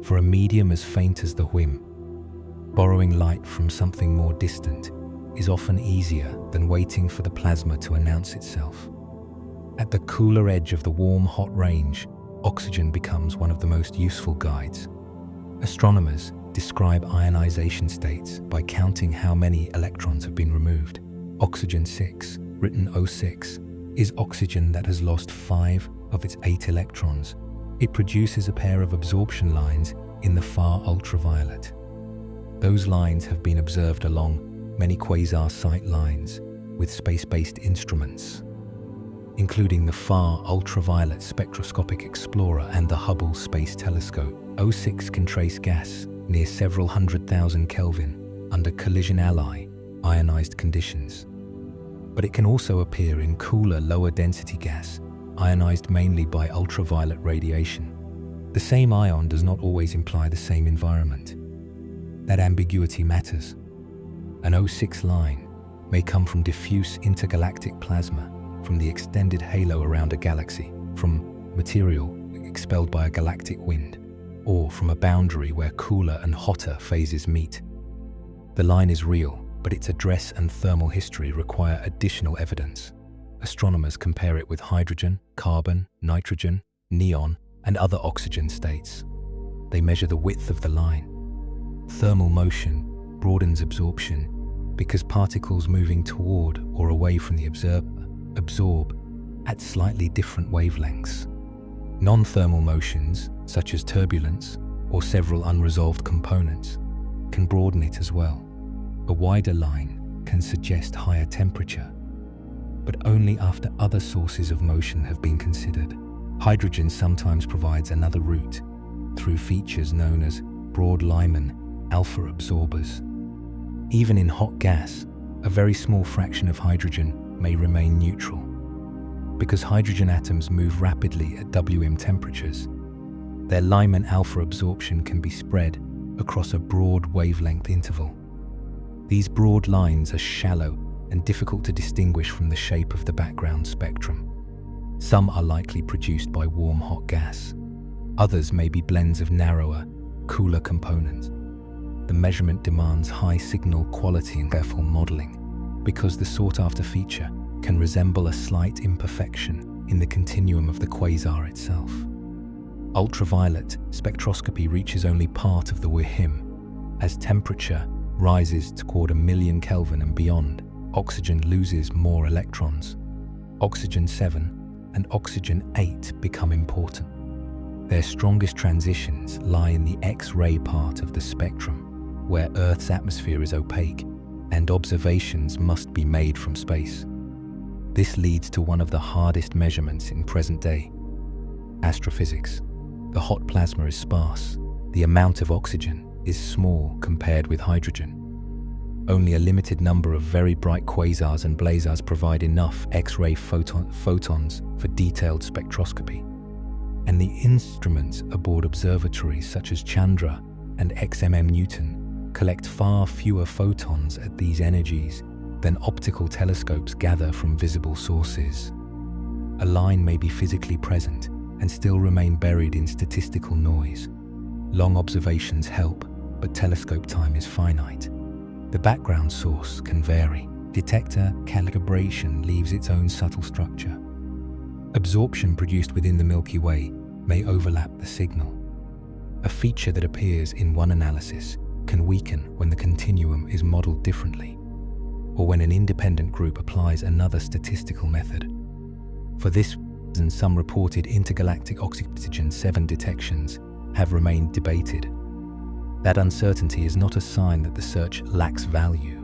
[SPEAKER 1] For a medium as faint as the WHIM, borrowing light from something more distant is often easier than waiting for the plasma to announce itself. At the cooler edge of the warm-hot range, oxygen becomes one of the most useful guides. Astronomers describe ionization states by counting how many electrons have been removed. Oxygen 6, written O6, is oxygen that has lost 5 of its 8 electrons. It produces a pair of absorption lines in the far ultraviolet. Those lines have been observed along many quasar sight lines, with space-based instruments, including the Far Ultraviolet Spectroscopic Explorer and the Hubble Space Telescope. O6 can trace gas near several 100,000 Kelvin under collision-ally ionized conditions. But it can also appear in cooler, lower-density gas, ionized mainly by ultraviolet radiation. The same ion does not always imply the same environment. That ambiguity matters. An O6 line may come from diffuse intergalactic plasma, from the extended halo around a galaxy, from material expelled by a galactic wind, or from a boundary where cooler and hotter phases meet. The line is real, but its address and thermal history require additional evidence. Astronomers compare it with hydrogen, carbon, nitrogen, neon, and other oxygen states. They measure the width of the line. Thermal motion broadens absorption because particles moving toward or away from the observer absorb at slightly different wavelengths. Non-thermal motions, such as turbulence or several unresolved components, can broaden it as well. A wider line can suggest higher temperature, but only after other sources of motion have been considered. Hydrogen sometimes provides another route through features known as broad Lyman alpha absorbers. Even in hot gas, a very small fraction of hydrogen may remain neutral. Because hydrogen atoms move rapidly at WHIM temperatures, their Lyman alpha absorption can be spread across a broad wavelength interval. These broad lines are shallow and difficult to distinguish from the shape of the background spectrum. Some are likely produced by warm-hot gas. Others may be blends of narrower, cooler components. The measurement demands high signal quality and careful modeling, because the sought-after feature can resemble a slight imperfection in the continuum of the quasar itself. Ultraviolet spectroscopy reaches only part of the WHIM. As temperature rises toward 1,000,000 Kelvin and beyond, oxygen loses more electrons. Oxygen 7 and oxygen 8 become important. Their strongest transitions lie in the X-ray part of the spectrum, where Earth's atmosphere is opaque and observations must be made from space. This leads to one of the hardest measurements in present day astrophysics. The hot plasma is sparse. The amount of oxygen is small compared with hydrogen. Only a limited number of very bright quasars and blazars provide enough X-ray photons for detailed spectroscopy. And the instruments aboard observatories such as Chandra and XMM Newton collect far fewer photons at these energies than optical telescopes gather from visible sources. A line may be physically present and still remain buried in statistical noise. Long observations help, but telescope time is finite. The background source can vary. Detector calibration leaves its own subtle structure. Absorption produced within the Milky Way may overlap the signal. A feature that appears in one analysis can weaken when the continuum is modeled differently, or when an independent group applies another statistical method. For this reason, some reported intergalactic oxygen 7 detections have remained debated. That uncertainty is not a sign that the search lacks value.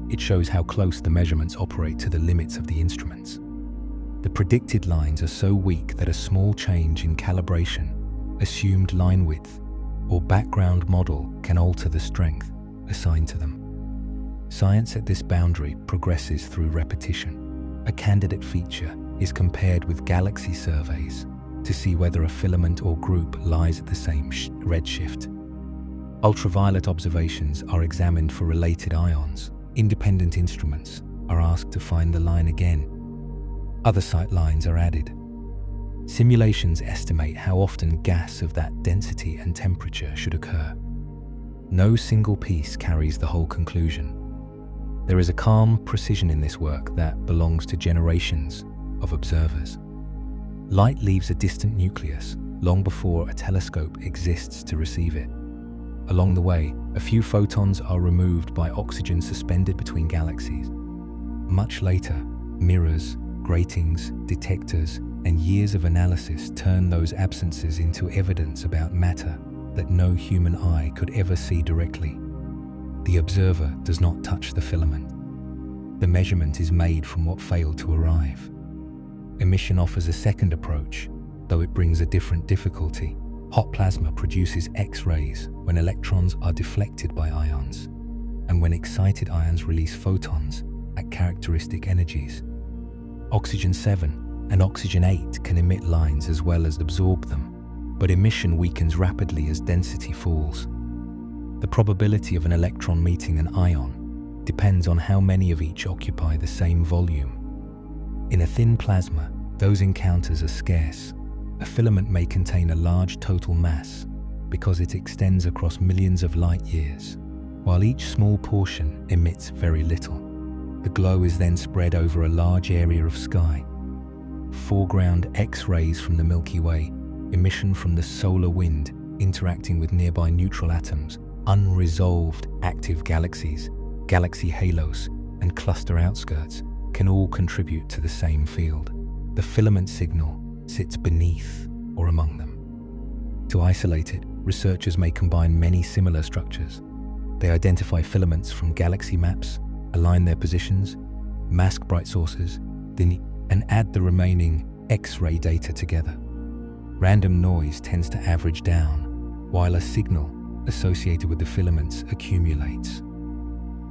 [SPEAKER 1] It shows how close the measurements operate to the limits of the instruments. The predicted lines are so weak that a small change in calibration, assumed line width, or background model can alter the strength assigned to them. Science at this boundary progresses through repetition. A candidate feature is compared with galaxy surveys to see whether a filament or group lies at the same redshift. Ultraviolet observations are examined for related ions. Independent instruments are asked to find the line again. Other sight lines are added. Simulations estimate how often gas of that density and temperature should occur. No single piece carries the whole conclusion. There is a calm precision in this work that belongs to generations of observers. Light leaves a distant nucleus long before a telescope exists to receive it. Along the way, a few photons are removed by oxygen suspended between galaxies. Much later, mirrors, gratings, detectors, and years of analysis turn those absences into evidence about matter that no human eye could ever see directly. The observer does not touch the filament. The measurement is made from what failed to arrive. Emission offers a second approach, though it brings a different difficulty. Hot plasma produces X-rays when electrons are deflected by ions, and when excited ions release photons at characteristic energies. Oxygen-7 and oxygen-8 can emit lines as well as absorb them, but emission weakens rapidly as density falls. The probability of an electron meeting an ion depends on how many of each occupy the same volume. In a thin plasma, those encounters are scarce. A filament may contain a large total mass because it extends across millions of light years, while each small portion emits very little. The glow is then spread over a large area of sky. Foreground X-rays from the Milky Way, emission from the solar wind interacting with nearby neutral atoms, unresolved active galaxies, galaxy halos, and cluster outskirts can all contribute to the same field. The filament signal sits beneath or among them. To isolate it, researchers may combine many similar structures. They identify filaments from galaxy maps, align their positions, mask bright sources, and add the remaining X-ray data together. Random noise tends to average down, while a signal associated with the filaments accumulates.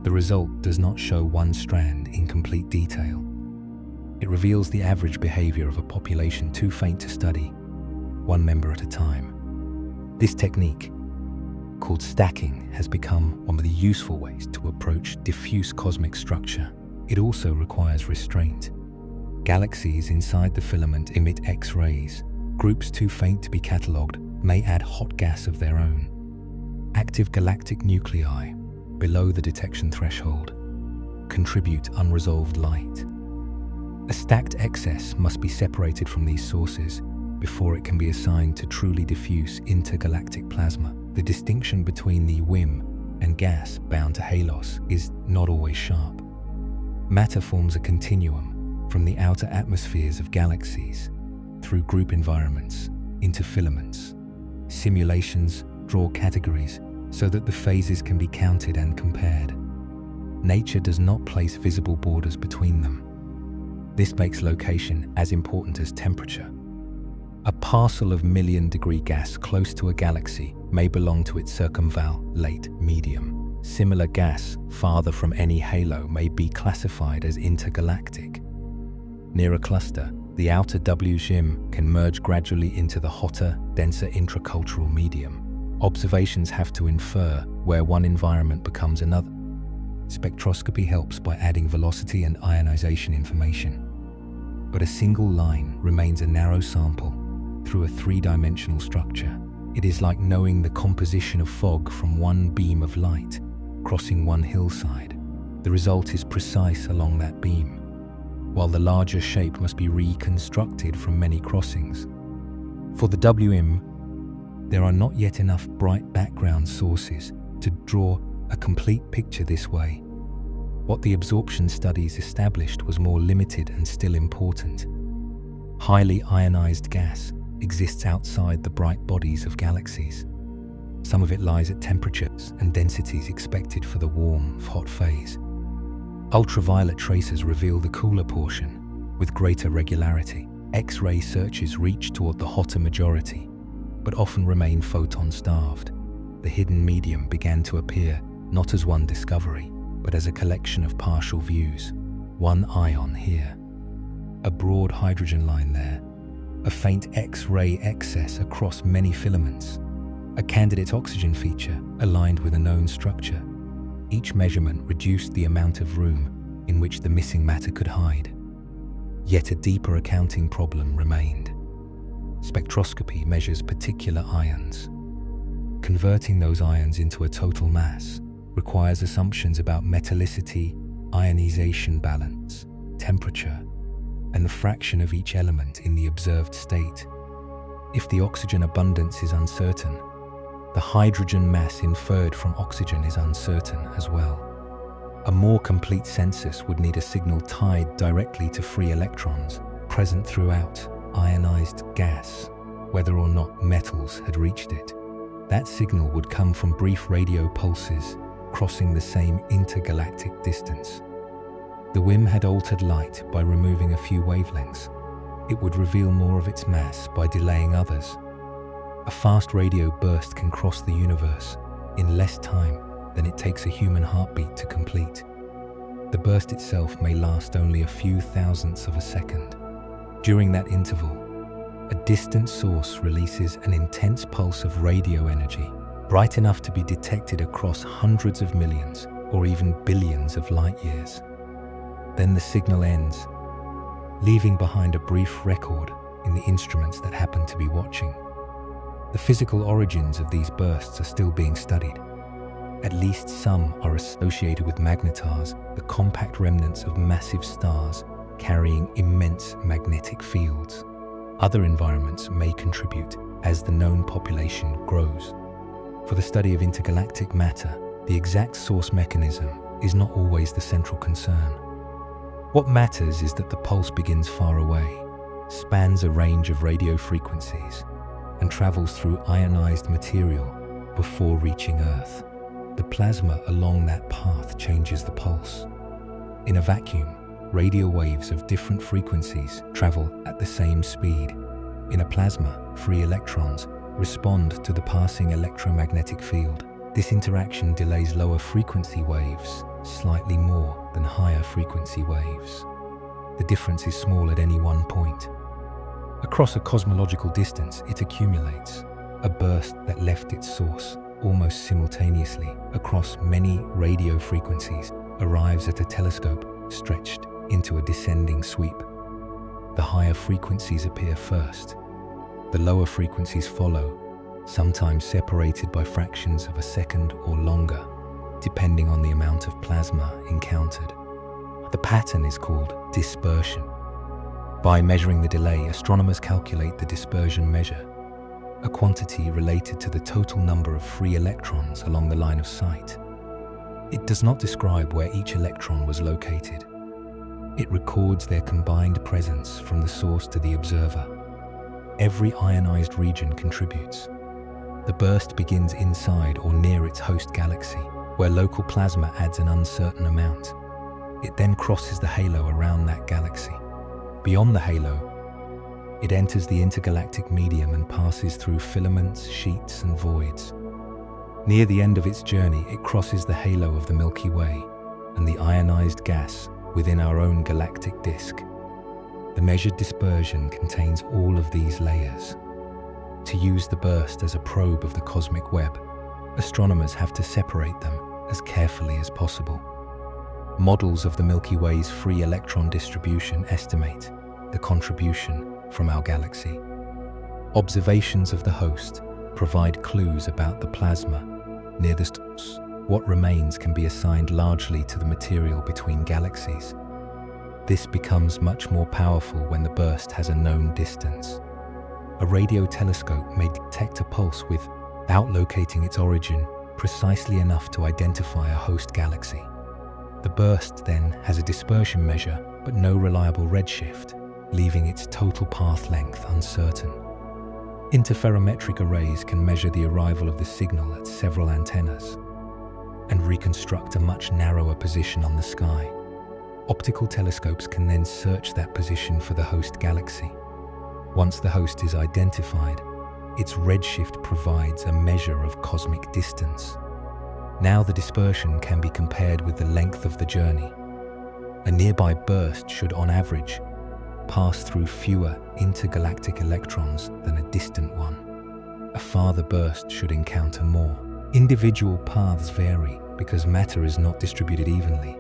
[SPEAKER 1] The result does not show one strand in complete detail. It reveals the average behavior of a population too faint to study, one member at a time. This technique, called stacking, has become one of the useful ways to approach diffuse cosmic structure. It also requires restraint. Galaxies inside the filament emit X-rays. Groups too faint to be catalogued may add hot gas of their own. Active galactic nuclei, below the detection threshold, contribute unresolved light. A stacked excess must be separated from these sources before it can be assigned to truly diffuse intergalactic plasma. The distinction between the WHIM and gas bound to halos is not always sharp. Matter forms a continuum from the outer atmospheres of galaxies through group environments into filaments. Simulations draw categories so that the phases can be counted and compared. Nature does not place visible borders between them. This makes location as important as temperature. A parcel of million-degree gas close to a galaxy may belong to its circumvallate medium. Similar gas farther from any halo may be classified as intergalactic. Near a cluster, the outer WHIM can merge gradually into the hotter, denser intracultural medium. Observations have to infer where one environment becomes another. Spectroscopy helps by adding velocity and ionization information. But a single line remains a narrow sample through a three-dimensional structure. It is like knowing the composition of fog from one beam of light crossing one hillside. The result is precise along that beam, while the larger shape must be reconstructed from many crossings. For the WHIM, there are not yet enough bright background sources to draw a complete picture this way. What the absorption studies established was more limited and still important. Highly ionized gas exists outside the bright bodies of galaxies. Some of it lies at temperatures and densities expected for the warm-hot phase. Ultraviolet tracers reveal the cooler portion with greater regularity. X-ray searches reach toward the hotter majority, but often remain photon-starved. The hidden medium began to appear not as one discovery, but as a collection of partial views. One ion here, a broad hydrogen line there, a faint X-ray excess across many filaments, a candidate oxygen feature aligned with a known structure. Each measurement reduced the amount of room in which the missing matter could hide. Yet a deeper accounting problem remained. Spectroscopy measures particular ions. Converting those ions into a total mass requires assumptions about metallicity, ionization balance, temperature, and the fraction of each element in the observed state. If the oxygen abundance is uncertain, the hydrogen mass inferred from oxygen is uncertain as well. A more complete census would need a signal tied directly to free electrons present throughout ionized gas, whether or not metals had reached it. That signal would come from brief radio pulses crossing the same intergalactic distance. The WHIM had altered light by removing a few wavelengths. It would reveal more of its mass by delaying others. A fast radio burst can cross the universe in less time than it takes a human heartbeat to complete. The burst itself may last only a few thousandths of a second. During that interval, a distant source releases an intense pulse of radio energy, bright enough to be detected across hundreds of millions or even billions of light years. Then the signal ends, leaving behind a brief record in the instruments that happen to be watching. The physical origins of these bursts are still being studied. At least some are associated with magnetars, the compact remnants of massive stars carrying immense magnetic fields. Other environments may contribute as the known population grows. For the study of intergalactic matter, the exact source mechanism is not always the central concern. What matters is that the pulse begins far away, spans a range of radio frequencies, and travels through ionized material before reaching Earth. The plasma along that path changes the pulse. In a vacuum, radio waves of different frequencies travel at the same speed. In a plasma, free electrons respond to the passing electromagnetic field. This interaction delays lower frequency waves slightly more than higher frequency waves. The difference is small at any one point. Across a cosmological distance, it accumulates. A burst that left its source almost simultaneously across many radio frequencies arrives at a telescope stretched into a descending sweep. The higher frequencies appear first. The lower frequencies follow, sometimes separated by fractions of a second or longer, depending on the amount of plasma encountered. The pattern is called dispersion. By measuring the delay, astronomers calculate the dispersion measure, a quantity related to the total number of free electrons along the line of sight. It does not describe where each electron was located. It records their combined presence from the source to the observer. Every ionized region contributes. The burst begins inside or near its host galaxy, where local plasma adds an uncertain amount. It then crosses the halo around that galaxy. Beyond the halo, it enters the intergalactic medium and passes through filaments, sheets, and voids. Near the end of its journey, it crosses the halo of the Milky Way and the ionized gas within our own galactic disk. The measured dispersion contains all of these layers. To use the burst as a probe of the cosmic web, astronomers have to separate them as carefully as possible. Models of the Milky Way's free electron distribution estimate the contribution from our galaxy. Observations of the host provide clues about the plasma near the source. What remains can be assigned largely to the material between galaxies. This becomes much more powerful when the burst has a known distance. A radio telescope may detect a pulse without locating its origin precisely enough to identify a host galaxy. The burst then has a dispersion measure but no reliable redshift, leaving its total path length uncertain. Interferometric arrays can measure the arrival of the signal at several antennas and reconstruct a much narrower position on the sky. Optical telescopes can then search that position for the host galaxy. Once the host is identified, its redshift provides a measure of cosmic distance. Now the dispersion can be compared with the length of the journey. A nearby burst should, on average, pass through fewer intergalactic electrons than a distant one. A farther burst should encounter more. Individual paths vary because matter is not distributed evenly.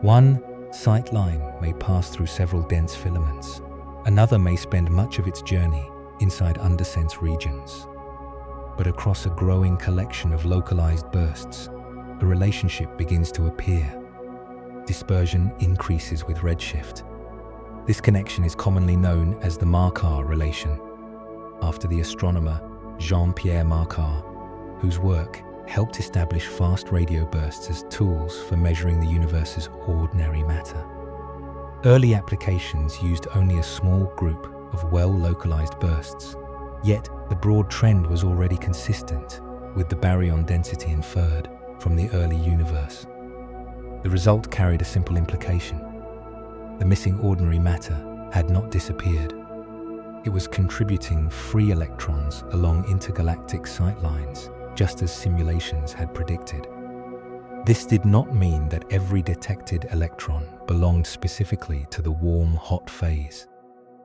[SPEAKER 1] One sight line may pass through several dense filaments. Another may spend much of its journey inside undersense regions. But across a growing collection of localized bursts, a relationship begins to appear. Dispersion increases with redshift. This connection is commonly known as the Markar relation, after the astronomer Jean-Pierre Markar, whose work helped establish fast radio bursts as tools for measuring the universe's ordinary matter. Early applications used only a small group of well-localized bursts, yet the broad trend was already consistent with the baryon density inferred from the early universe. The result carried a simple implication. The missing ordinary matter had not disappeared. It was contributing free electrons along intergalactic sightlines, just as simulations had predicted. This did not mean that every detected electron belonged specifically to the warm-hot phase.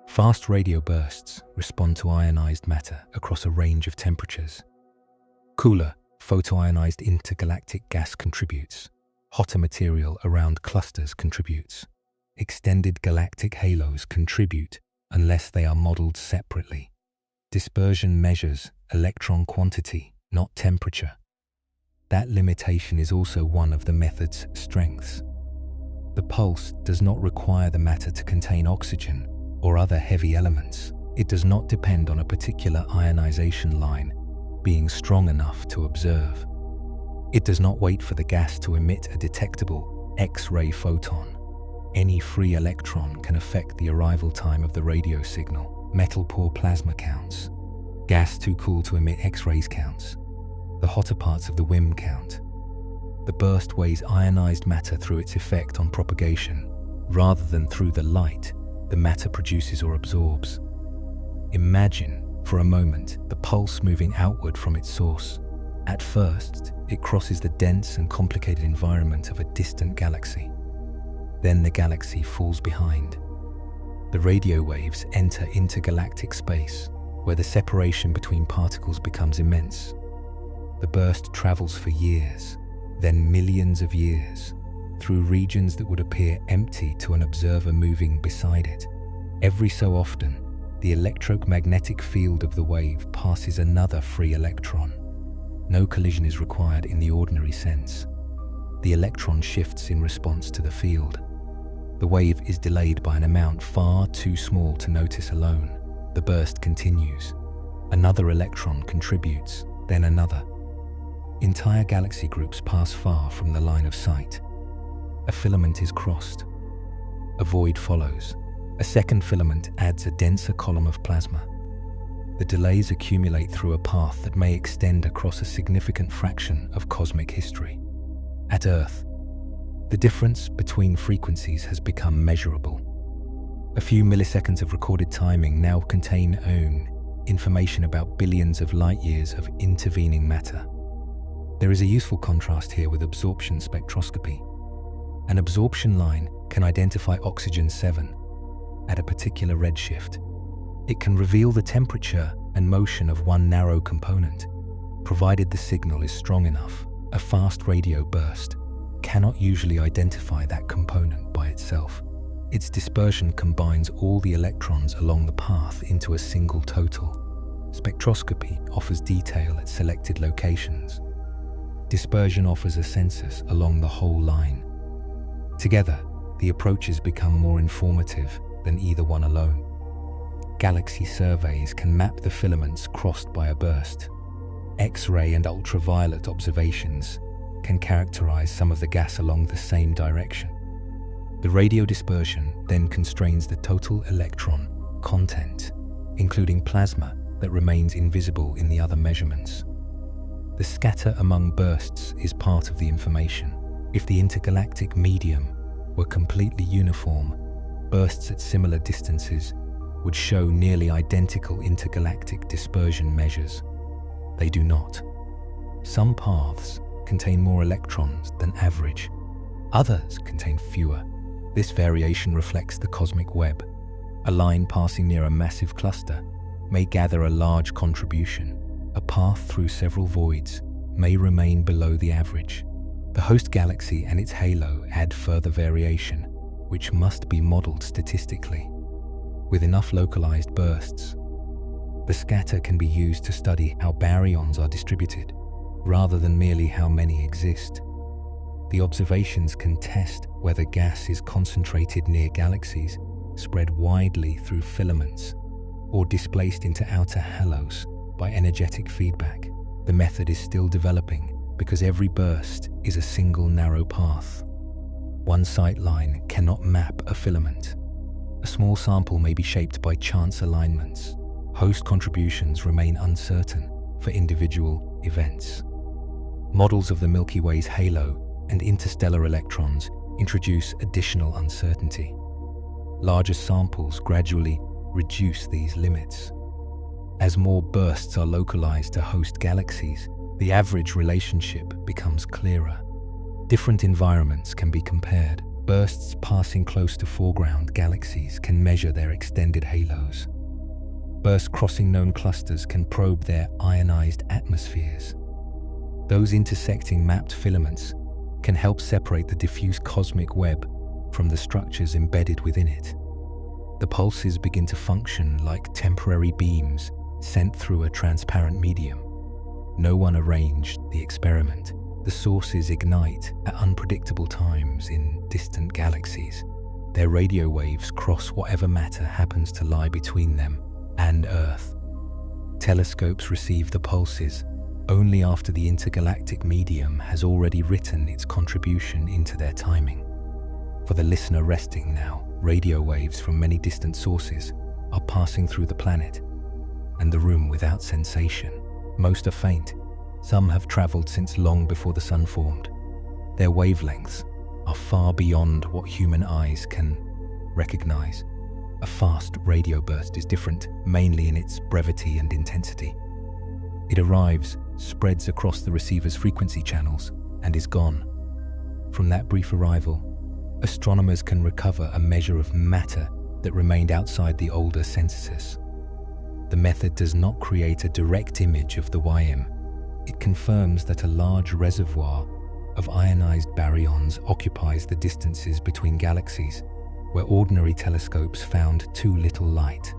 [SPEAKER 1] Fast radio bursts respond to ionized matter across a range of temperatures. Cooler, photoionized intergalactic gas contributes. Hotter material around clusters contributes. Extended galactic halos contribute unless they are modeled separately. Dispersion measures electron quantity, not temperature. That limitation is also one of the method's strengths. The pulse does not require the matter to contain oxygen or other heavy elements. It does not depend on a particular ionization line being strong enough to observe. It does not wait for the gas to emit a detectable X-ray photon. Any free electron can affect the arrival time of the radio signal. Metal-poor plasma counts. Gas too cool to emit X-rays counts. The hotter parts of the WHIM count. The burst weighs ionized matter through its effect on propagation, rather than through the light the matter produces or absorbs. Imagine, for a moment, the pulse moving outward from its source. At first, it crosses the dense and complicated environment of a distant galaxy. Then the galaxy falls behind. The radio waves enter intergalactic space, where the separation between particles becomes immense. The burst travels for years, then millions of years, through regions that would appear empty to an observer moving beside it. Every so often, the electromagnetic field of the wave passes another free electron. No collision is required in the ordinary sense. The electron shifts in response to the field. The wave is delayed by an amount far too small to notice alone. The burst continues. Another electron contributes, then another. Entire galaxy groups pass far from the line of sight. A filament is crossed. A void follows. A second filament adds a denser column of plasma. The delays accumulate through a path that may extend across a significant fraction of cosmic history. At Earth, the difference between frequencies has become measurable. A few milliseconds of recorded timing now contain information about billions of light-years of intervening matter. There is a useful contrast here with absorption spectroscopy. An absorption line can identify oxygen-7 at a particular redshift. It can reveal the temperature and motion of one narrow component, provided the signal is strong enough. A fast radio burst cannot usually identify that component by itself. Its dispersion combines all the electrons along the path into a single total. Spectroscopy offers detail at selected locations. Dispersion offers a census along the whole line. Together, the approaches become more informative than either one alone. Galaxy surveys can map the filaments crossed by a burst. X-ray and ultraviolet observations can characterize some of the gas along the same direction. The radio dispersion then constrains the total electron content, including plasma that remains invisible in the other measurements. The scatter among bursts is part of the information. If the intergalactic medium were completely uniform, bursts at similar distances would show nearly identical intergalactic dispersion measures. They do not. Some paths contain more electrons than average. Others contain fewer. This variation reflects the cosmic web. A line passing near a massive cluster may gather a large contribution. A path through several voids may remain below the average. The host galaxy and its halo add further variation, which must be modeled statistically. With enough localized bursts, the scatter can be used to study how baryons are distributed, rather than merely how many exist. The observations can test whether gas is concentrated near galaxies, spread widely through filaments, or displaced into outer halos by energetic feedback. The method is still developing because every burst is a single narrow path. One sight line cannot map a filament. A small sample may be shaped by chance alignments. Host contributions remain uncertain for individual events. Models of the Milky Way's halo and interstellar electrons introduce additional uncertainty. Larger samples gradually reduce these limits. As more bursts are localized to host galaxies, the average relationship becomes clearer. Different environments can be compared. Bursts passing close to foreground galaxies can measure their extended halos. Bursts crossing known clusters can probe their ionized atmospheres. Those intersecting mapped filaments can help separate the diffuse cosmic web from the structures embedded within it. The pulses begin to function like temporary beams sent through a transparent medium. No one arranged the experiment. The sources ignite at unpredictable times in distant galaxies. Their radio waves cross whatever matter happens to lie between them and Earth. Telescopes receive the pulses only after the intergalactic medium has already written its contribution into their timing. For the listener resting now, radio waves from many distant sources are passing through the planet and the room without sensation. Most are faint. Some have traveled since long before the sun formed. Their wavelengths are far beyond what human eyes can recognize. A fast radio burst is different, mainly in its brevity and intensity. It arrives, spreads across the receiver's frequency channels, and is gone. From that brief arrival, astronomers can recover a measure of matter that remained outside the older synthesis. The method does not create a direct image of the WHIM. It confirms that a large reservoir of ionized baryons occupies the distances between galaxies, where ordinary telescopes found too little light.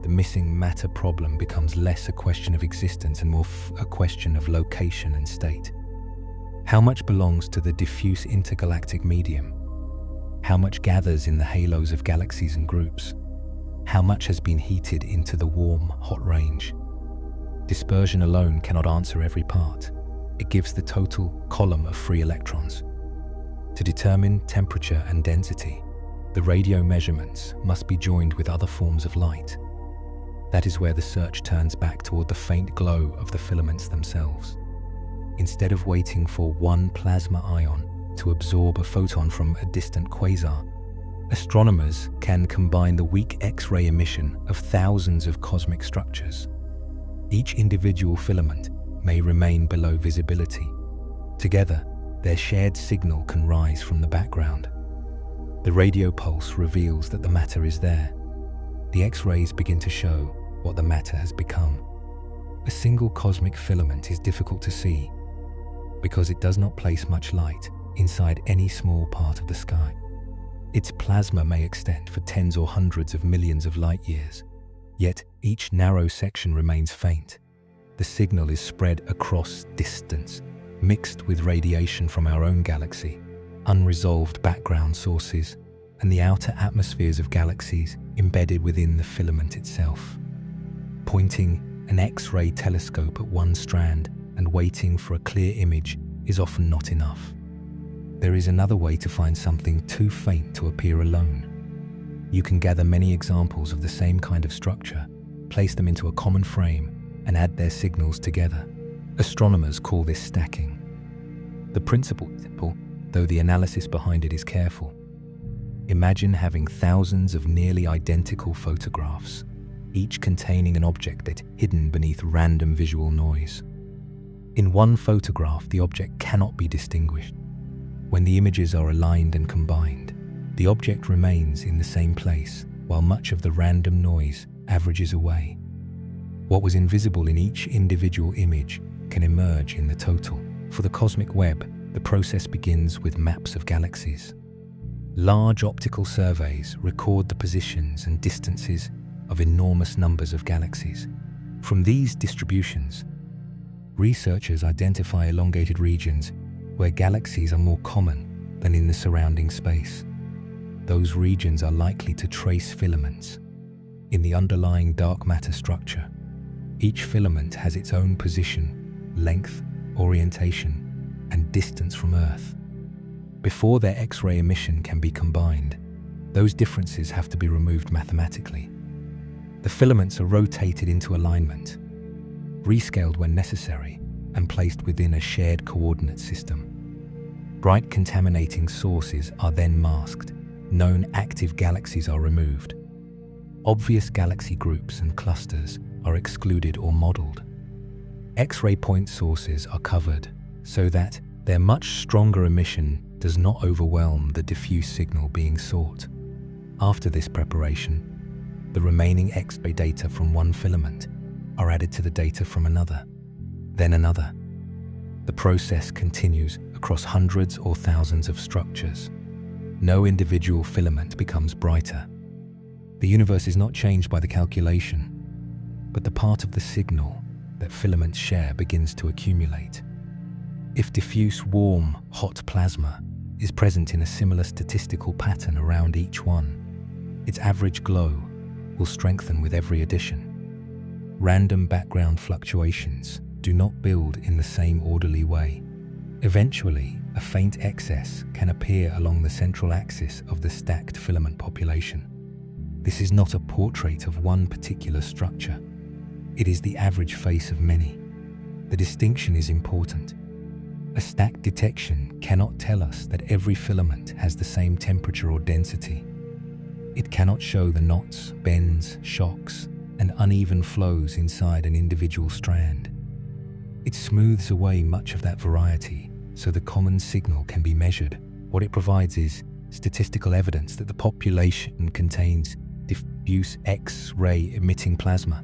[SPEAKER 1] The missing matter problem becomes less a question of existence and more a question of location and state. How much belongs to the diffuse intergalactic medium? How much gathers in the halos of galaxies and groups? How much has been heated into the warm-hot range? Dispersion alone cannot answer every part. It gives the total column of free electrons. To determine temperature and density, the radio measurements must be joined with other forms of light. That is where the search turns back toward the faint glow of the filaments themselves. Instead of waiting for one plasma ion to absorb a photon from a distant quasar, astronomers can combine the weak X-ray emission of thousands of cosmic structures. Each individual filament may remain below visibility. Together, their shared signal can rise from the background. The radio pulse reveals that the matter is there. The X-rays begin to show what the matter has become. A single cosmic filament is difficult to see because it does not place much light inside any small part of the sky. Its plasma may extend for tens or hundreds of millions of light years, yet each narrow section remains faint. The signal is spread across distance, mixed with radiation from our own galaxy, unresolved background sources, and the outer atmospheres of galaxies embedded within the filament itself. Pointing an X-ray telescope at one strand and waiting for a clear image is often not enough. There is another way to find something too faint to appear alone. You can gather many examples of the same kind of structure, place them into a common frame, and add their signals together. Astronomers call this stacking. The principle is simple, though the analysis behind it is careful. Imagine having thousands of nearly identical photographs, each containing an object that's hidden beneath random visual noise. In one photograph, the object cannot be distinguished. When the images are aligned and combined, the object remains in the same place, while much of the random noise averages away. What was invisible in each individual image can emerge in the total. For the cosmic web, the process begins with maps of galaxies. Large optical surveys record the positions and distances of enormous numbers of galaxies. From these distributions, researchers identify elongated regions where galaxies are more common than in the surrounding space. Those regions are likely to trace filaments in the underlying dark matter structure. Each filament has its own position, length, orientation, and distance from Earth. Before their X-ray emission can be combined, those differences have to be removed mathematically. The filaments are rotated into alignment, rescaled when necessary, and placed within a shared coordinate system. Bright contaminating sources are then masked. Known active galaxies are removed. Obvious galaxy groups and clusters are excluded or modeled. X-ray point sources are covered so that their much stronger emission does not overwhelm the diffuse signal being sought. After this preparation, the remaining X-ray data from one filament are added to the data from another, then another. The process continues across hundreds or thousands of structures. No individual filament becomes brighter. The universe is not changed by the calculation, but the part of the signal that filaments share begins to accumulate. If diffuse warm, hot plasma is present in a similar statistical pattern around each one, its average glow will strengthen with every addition. Random background fluctuations do not build in the same orderly way. Eventually, a faint excess can appear along the central axis of the stacked filament population. This is not a portrait of one particular structure. It is the average face of many. The distinction is important. A stacked detection cannot tell us that every filament has the same temperature or density. It cannot show the knots, bends, shocks, and uneven flows inside an individual strand. It smooths away much of that variety so the common signal can be measured. What it provides is statistical evidence that the population contains diffuse X-ray emitting plasma,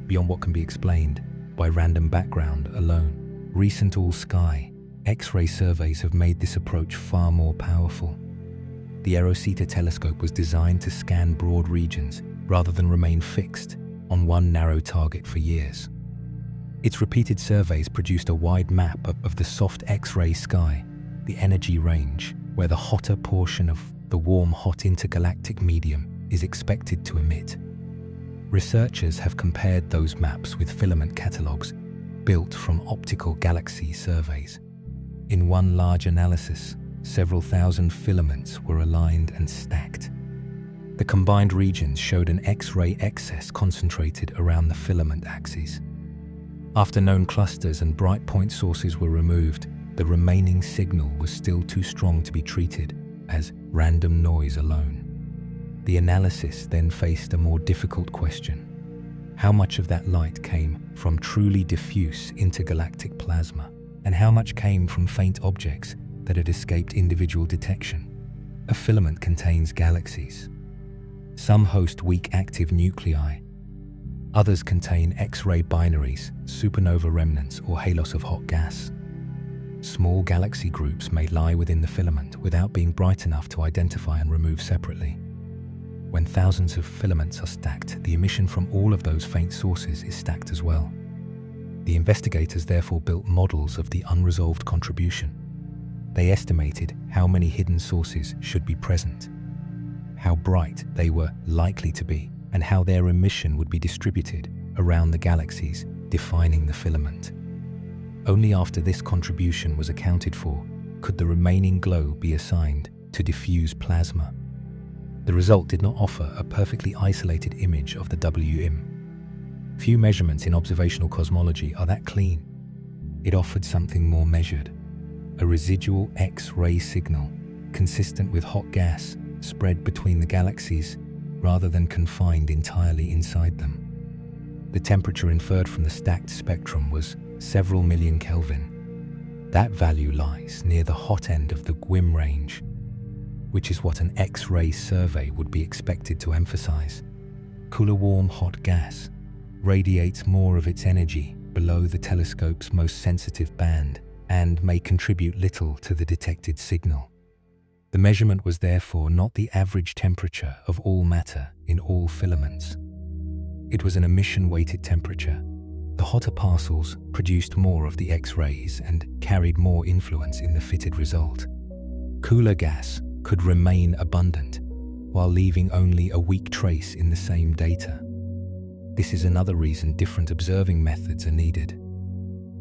[SPEAKER 1] beyond what can be explained by random background alone. Recent all-sky X-ray surveys have made this approach far more powerful. The Rosetta telescope was designed to scan broad regions rather than remain fixed on one narrow target for years. Its repeated surveys produced a wide map of the soft X-ray sky, the energy range, where the hotter portion of the Warm-Hot Intergalactic Medium is expected to emit. Researchers have compared those maps with filament catalogues built from optical galaxy surveys. In one large analysis, several thousand filaments were aligned and stacked. The combined regions showed an X-ray excess concentrated around the filament axes. After known clusters and bright point sources were removed, the remaining signal was still too strong to be treated as random noise alone. The analysis then faced a more difficult question. How much of that light came from truly diffuse intergalactic plasma, and how much came from faint objects that had escaped individual detection? A filament contains galaxies. Some host weak active nuclei. Others contain X-ray binaries, supernova remnants, or halos of hot gas. Small galaxy groups may lie within the filament without being bright enough to identify and remove separately. When thousands of filaments are stacked, the emission from all of those faint sources is stacked as well. The investigators therefore built models of the unresolved contribution. They estimated how many hidden sources should be present, how bright they were likely to be, and how their emission would be distributed around the galaxies defining the filament. Only after this contribution was accounted for could the remaining glow be assigned to diffuse plasma. The result did not offer a perfectly isolated image of the WHIM. Few measurements in observational cosmology are that clean. It offered something more measured, a residual X-ray signal consistent with hot gas spread between the galaxies rather than confined entirely inside them. The temperature inferred from the stacked spectrum was several million Kelvin. That value lies near the hot end of the WHIM range, which is what an X-ray survey would be expected to emphasize. Cooler warm hot gas radiates more of its energy below the telescope's most sensitive band and may contribute little to the detected signal. The measurement was therefore not the average temperature of all matter in all filaments. It was an emission-weighted temperature. The hotter parcels produced more of the X-rays and carried more influence in the fitted result. Cooler gas could remain abundant, while leaving only a weak trace in the same data. This is another reason different observing methods are needed.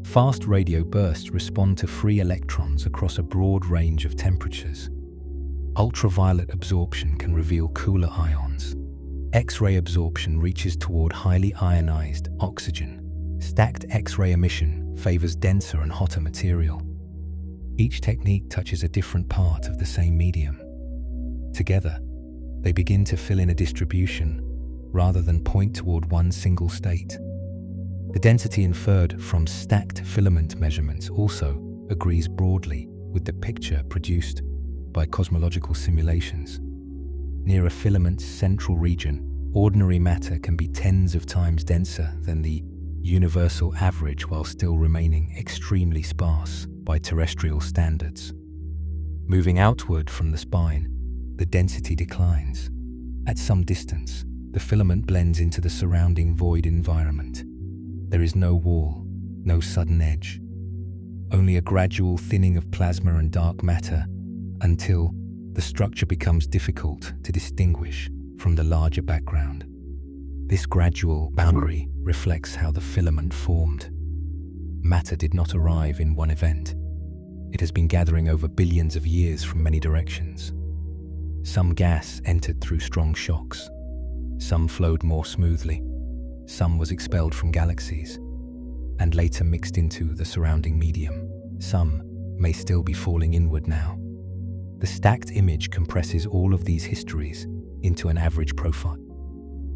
[SPEAKER 1] Fast radio bursts respond to free electrons across a broad range of temperatures. Ultraviolet absorption can reveal cooler ions. X-ray absorption reaches toward highly ionized oxygen. Stacked X-ray emission favors denser and hotter material. Each technique touches a different part of the same medium. Together, they begin to fill in a distribution rather than point toward one single state. The density inferred from stacked filament measurements also agrees broadly with the picture produced by cosmological simulations. Near a filament's central region, ordinary matter can be tens of times denser than the universal average while still remaining extremely sparse by terrestrial standards. Moving outward from the spine, the density declines. At some distance, the filament blends into the surrounding void environment. There is no wall, no sudden edge, only a gradual thinning of plasma and dark matter until the structure becomes difficult to distinguish from the larger background. This gradual boundary reflects how the filament formed. Matter did not arrive in one event. It has been gathering over billions of years from many directions. Some gas entered through strong shocks. Some flowed more smoothly. Some was expelled from galaxies and later mixed into the surrounding medium. Some may still be falling inward now. The stacked image compresses all of these histories into an average profile.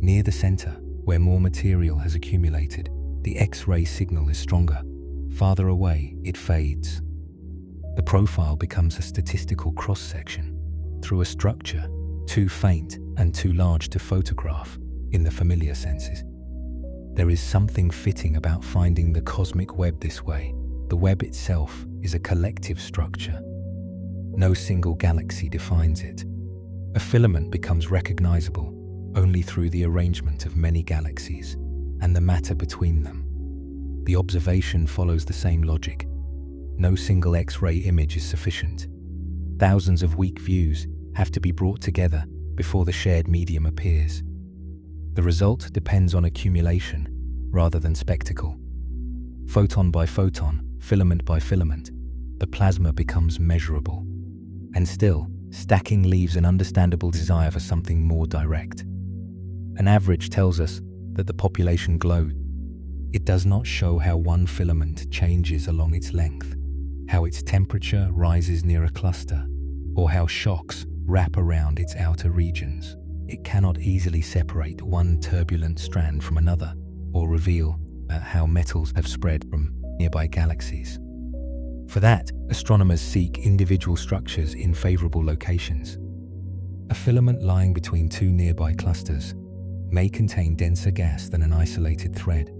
[SPEAKER 1] Near the center, where more material has accumulated, the X-ray signal is stronger. Farther away, it fades. The profile becomes a statistical cross-section through a structure too faint and too large to photograph in the familiar senses. There is something fitting about finding the cosmic web this way. The web itself is a collective structure. No single galaxy defines it. A filament becomes recognizable only through the arrangement of many galaxies and the matter between them. The observation follows the same logic. No single X-ray image is sufficient. Thousands of weak views have to be brought together before the shared medium appears. The result depends on accumulation rather than spectacle. Photon by photon, filament by filament, the plasma becomes measurable. And still, stacking leaves an understandable desire for something more direct. An average tells us that the population glows. It does not show how one filament changes along its length, how its temperature rises near a cluster, or how shocks wrap around its outer regions. It cannot easily separate one turbulent strand from another, or reveal how metals have spread from nearby galaxies. For that, astronomers seek individual structures in favorable locations. A filament lying between two nearby clusters may contain denser gas than an isolated thread.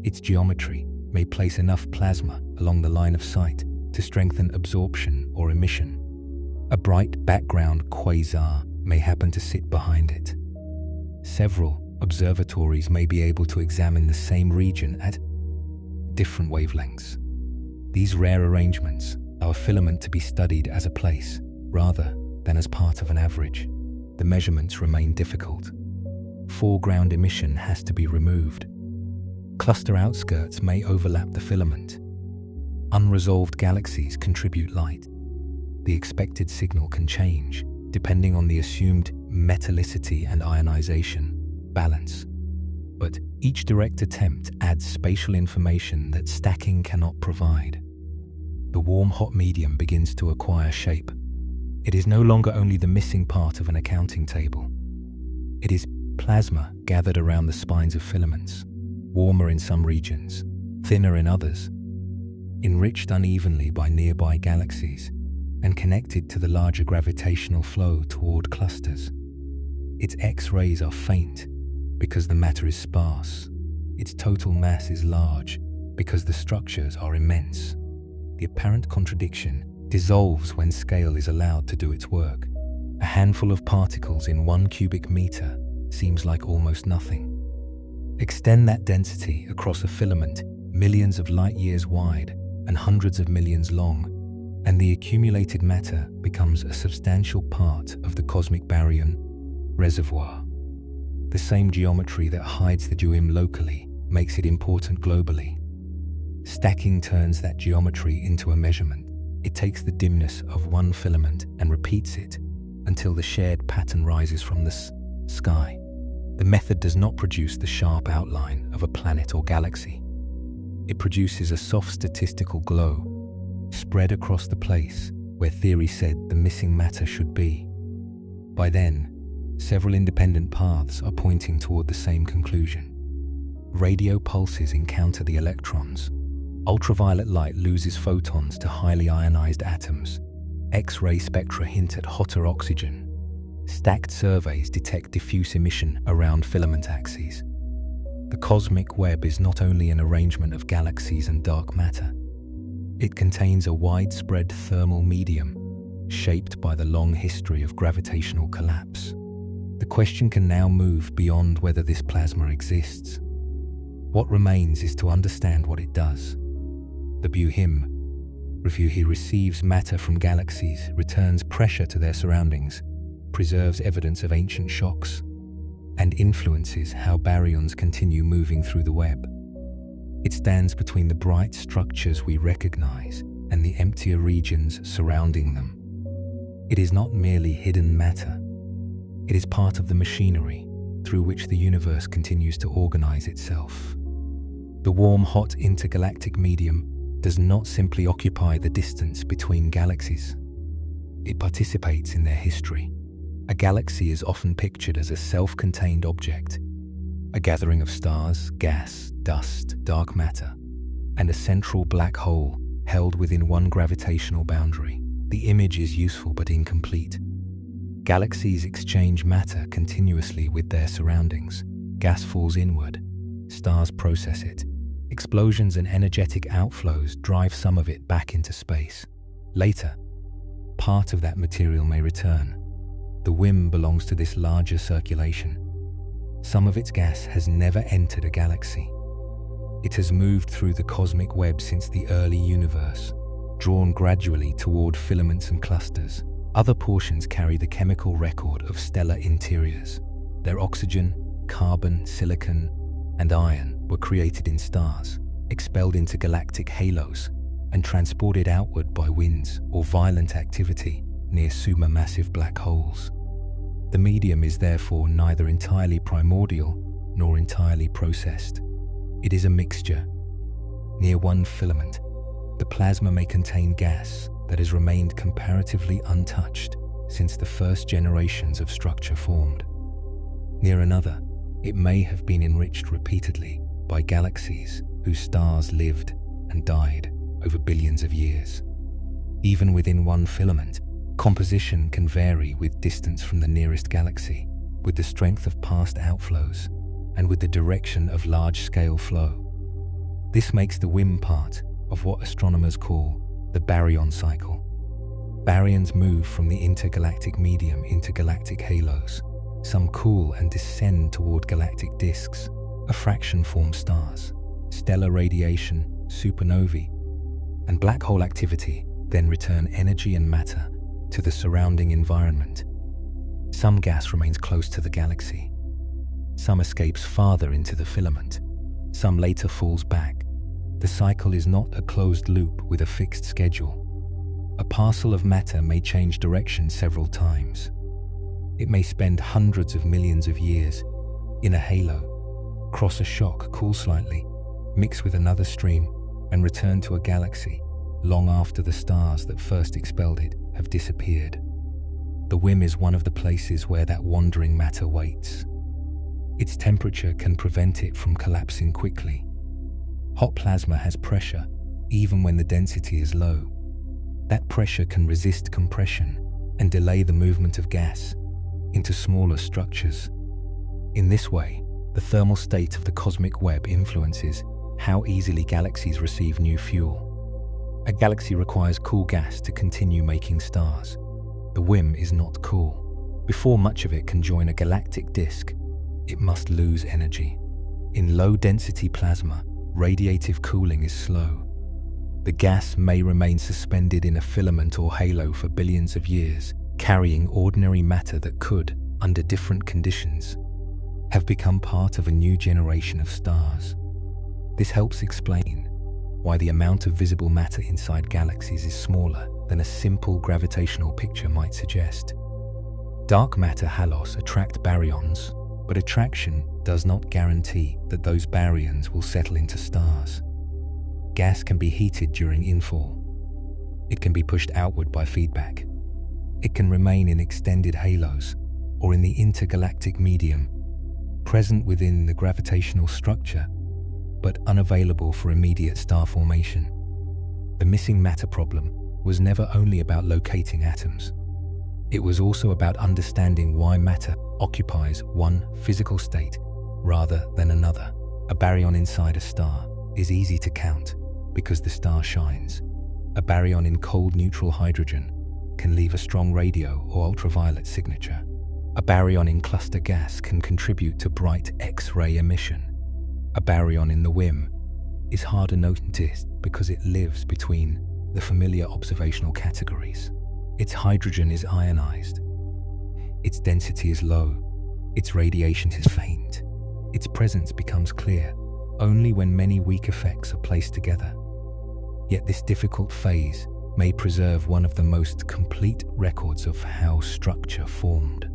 [SPEAKER 1] Its geometry may place enough plasma along the line of sight to strengthen absorption or emission. A bright background quasar may happen to sit behind it. Several observatories may be able to examine the same region at different wavelengths. These rare arrangements allow a filament to be studied as a place rather than as part of an average. The measurements remain difficult. Foreground emission has to be removed. Cluster outskirts may overlap the filament. Unresolved galaxies contribute light. The expected signal can change depending on the assumed metallicity and ionization balance. But each direct attempt adds spatial information that stacking cannot provide. The warm-hot medium begins to acquire shape. It is no longer only the missing part of an accounting table. It is plasma gathered around the spines of filaments, warmer in some regions, thinner in others, enriched unevenly by nearby galaxies, and connected to the larger gravitational flow toward clusters. Its X-rays are faint because the matter is sparse. Its total mass is large because the structures are immense. The apparent contradiction dissolves when scale is allowed to do its work. A handful of particles in 1 cubic meter seems like almost nothing. Extend that density across a filament millions of light years wide and hundreds of millions long, and the accumulated matter becomes a substantial part of the cosmic baryon reservoir. The same geometry that hides the WHIM locally makes it important globally. Stacking turns that geometry into a measurement. It takes the dimness of one filament and repeats it until the shared pattern rises from the sky. The method does not produce the sharp outline of a planet or galaxy. It produces a soft statistical glow, spread across the place where theory said the missing matter should be. By then, several independent paths are pointing toward the same conclusion. Radio pulses encounter the electrons. Ultraviolet light loses photons to highly ionized atoms. X-ray spectra hint at hotter oxygen. Stacked surveys detect diffuse emission around filament axes. The cosmic web is not only an arrangement of galaxies and dark matter. It contains a widespread thermal medium, shaped by the long history of gravitational collapse. The question can now move beyond whether this plasma exists. What remains is to understand what it does. The WHIM review receives matter from galaxies, returns pressure to their surroundings, preserves evidence of ancient shocks, and influences how baryons continue moving through the web. It stands between the bright structures we recognize and the emptier regions surrounding them. It is not merely hidden matter. It is part of the machinery through which the universe continues to organize itself. The Warm-Hot Intergalactic Medium does not simply occupy the distance between galaxies. It participates in their history. A galaxy is often pictured as a self-contained object, a gathering of stars, gas, dust, dark matter, and a central black hole held within one gravitational boundary. The image is useful but incomplete. Galaxies exchange matter continuously with their surroundings. Gas falls inward, stars process it. Explosions and energetic outflows drive some of it back into space. Later, part of that material may return. The WHIM belongs to this larger circulation. Some of its gas has never entered a galaxy. It has moved through the cosmic web since the early universe, drawn gradually toward filaments and clusters. Other portions carry the chemical record of stellar interiors. Their oxygen, carbon, silicon, and iron were created in stars, expelled into galactic halos, and transported outward by winds or violent activity near supermassive black holes. The medium is therefore neither entirely primordial nor entirely processed. It is a mixture. Near one filament, the plasma may contain gas that has remained comparatively untouched since the first generations of structure formed. Near another, it may have been enriched repeatedly by galaxies whose stars lived and died over billions of years. Even within one filament, composition can vary with distance from the nearest galaxy, with the strength of past outflows, and with the direction of large-scale flow. This makes the WHIM part of what astronomers call the baryon cycle. Baryons move from the intergalactic medium into galactic halos. Some cool and descend toward galactic disks. A fraction form stars. Stellar radiation, supernovae, and black hole activity then return energy and matter to the surrounding environment. Some gas remains close to the galaxy. Some escapes farther into the filament. Some later falls back. The cycle is not a closed loop with a fixed schedule. A parcel of matter may change direction several times. It may spend hundreds of millions of years in a halo, cross a shock, cool slightly, mix with another stream, and return to a galaxy long after the stars that first expelled it have disappeared. The WHIM is one of the places where that wandering matter waits. Its temperature can prevent it from collapsing quickly. Hot plasma has pressure even when the density is low. That pressure can resist compression and delay the movement of gas into smaller structures. In this way, the thermal state of the cosmic web influences how easily galaxies receive new fuel. A galaxy requires cool gas to continue making stars. The WHIM is not cool. Before much of it can join a galactic disk, it must lose energy. In low-density plasma, radiative cooling is slow. The gas may remain suspended in a filament or halo for billions of years, carrying ordinary matter that could, under different conditions, have become part of a new generation of stars. This helps explain why the amount of visible matter inside galaxies is smaller than a simple gravitational picture might suggest. Dark matter halos attract baryons, but attraction does not guarantee that those baryons will settle into stars. Gas can be heated during infall. It can be pushed outward by feedback. It can remain in extended halos or in the intergalactic medium, present within the gravitational structure, but unavailable for immediate star formation. The missing matter problem was never only about locating atoms. It was also about understanding why matter occupies one physical state rather than another. A baryon inside a star is easy to count because the star shines. A baryon in cold neutral hydrogen can leave a strong radio or ultraviolet signature. A baryon in cluster gas can contribute to bright X-ray emission. A baryon in the WHIM is harder noticed because it lives between the familiar observational categories. Its hydrogen is ionized. Its density is low. Its radiation is faint. Its presence becomes clear only when many weak effects are placed together. Yet this difficult phase may preserve one of the most complete records of how structure formed.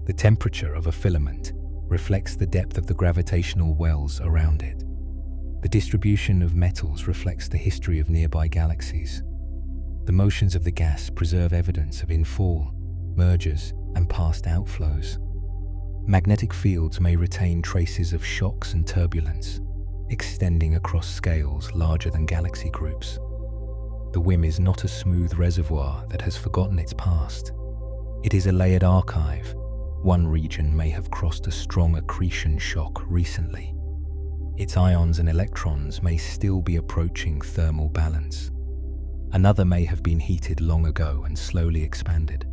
[SPEAKER 1] The temperature of a filament reflects the depth of the gravitational wells around it. The distribution of metals reflects the history of nearby galaxies. The motions of the gas preserve evidence of infall, mergers, and past outflows. Magnetic fields may retain traces of shocks and turbulence, extending across scales larger than galaxy groups. The WHIM is not a smooth reservoir that has forgotten its past. It is a layered archive. One region may have crossed a strong accretion shock recently. Its ions and electrons may still be approaching thermal balance. Another may have been heated long ago and slowly expanded.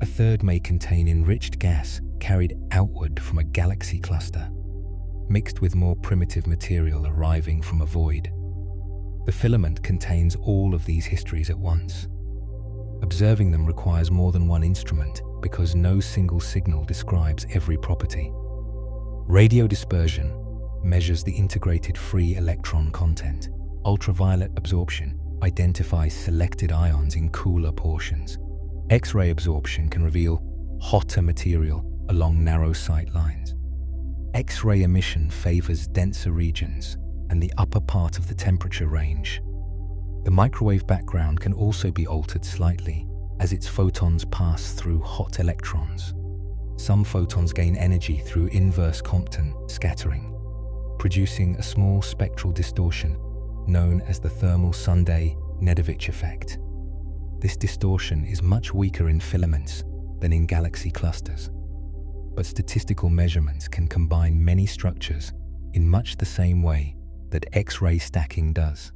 [SPEAKER 1] A third may contain enriched gas carried outward from a galaxy cluster, mixed with more primitive material arriving from a void. The filament contains all of these histories at once. Observing them requires more than one instrument because no single signal describes every property. Radio dispersion measures the integrated free electron content. Ultraviolet absorption identifies selected ions in cooler portions. X-ray absorption can reveal hotter material along narrow sight lines. X-ray emission favors denser regions and the upper part of the temperature range. The microwave background can also be altered slightly as its photons pass through hot electrons. Some photons gain energy through inverse Compton scattering, producing a small spectral distortion known as the thermal Sunday-Nedovich effect. This distortion is much weaker in filaments than in galaxy clusters, but statistical measurements can combine many structures in much the same way that X-ray stacking does.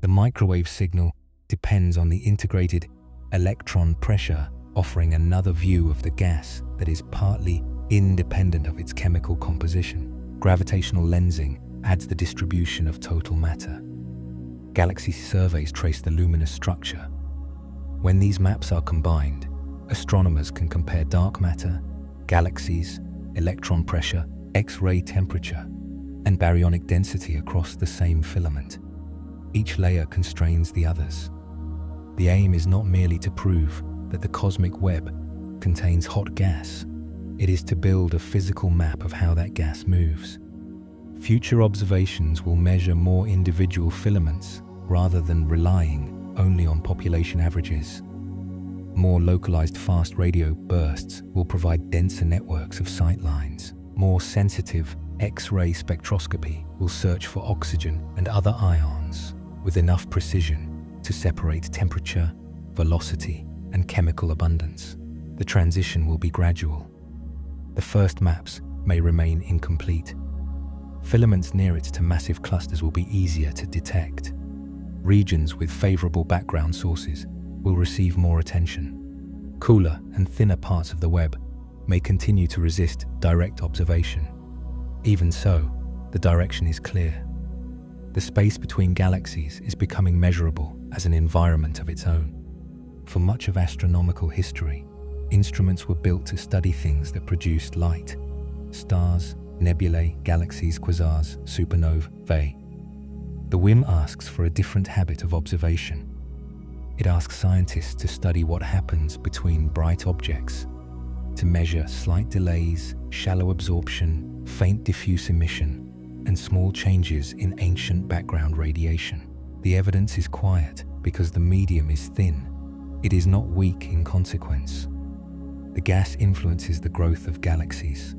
[SPEAKER 1] The microwave signal depends on the integrated electron pressure, offering another view of the gas that is partly independent of its chemical composition. Gravitational lensing adds the distribution of total matter. Galaxy surveys trace the luminous structure. When these maps are combined, astronomers can compare dark matter, galaxies, electron pressure, X-ray temperature, and baryonic density across the same filament. Each layer constrains the others. The aim is not merely to prove that the cosmic web contains hot gas. It is to build a physical map of how that gas moves. Future observations will measure more individual filaments rather than relying only on population averages. More localized fast radio bursts will provide denser networks of sight lines. More sensitive X-ray spectroscopy will search for oxygen and other ions with enough precision to separate temperature, velocity, and chemical abundance. The transition will be gradual. The first maps may remain incomplete. Filaments near it to massive clusters will be easier to detect. Regions with favorable background sources will receive more attention. Cooler and thinner parts of the web may continue to resist direct observation. Even so, the direction is clear. The space between galaxies is becoming measurable as an environment of its own. For much of astronomical history, instruments were built to study things that produced light: stars, nebulae, galaxies, quasars, supernovae. The WHIM asks for a different habit of observation. It asks scientists to study what happens between bright objects, to measure slight delays, shallow absorption, faint diffuse emission, and small changes in ancient background radiation. The evidence is quiet, because the medium is thin. It is not weak in consequence. The gas influences the growth of galaxies.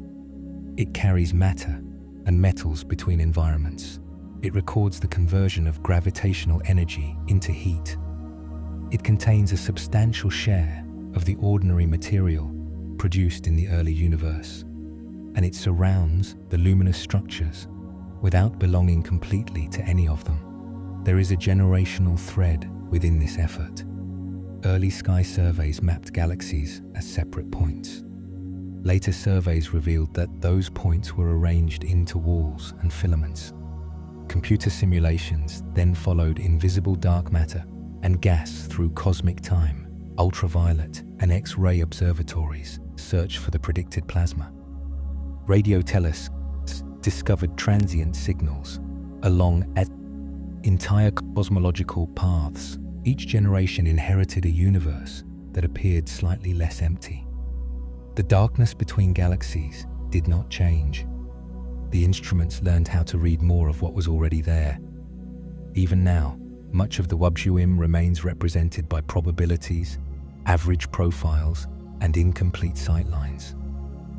[SPEAKER 1] It carries matter and metals between environments. It records the conversion of gravitational energy into heat. It contains a substantial share of the ordinary material produced in the early universe, and it surrounds the luminous structures without belonging completely to any of them. There is a generational thread within this effort. Early sky surveys mapped galaxies as separate points. Later surveys revealed that those points were arranged into walls and filaments. Computer simulations then followed invisible dark matter and gas through cosmic time. Ultraviolet and X-ray observatories searched for the predicted plasma. Radio telescopes discovered transient signals along entire cosmological paths. Each generation inherited a universe that appeared slightly less empty. The darkness between galaxies did not change. The instruments learned how to read more of what was already there. Even now, much of the WHIM remains represented by probabilities, average profiles, and incomplete sightlines.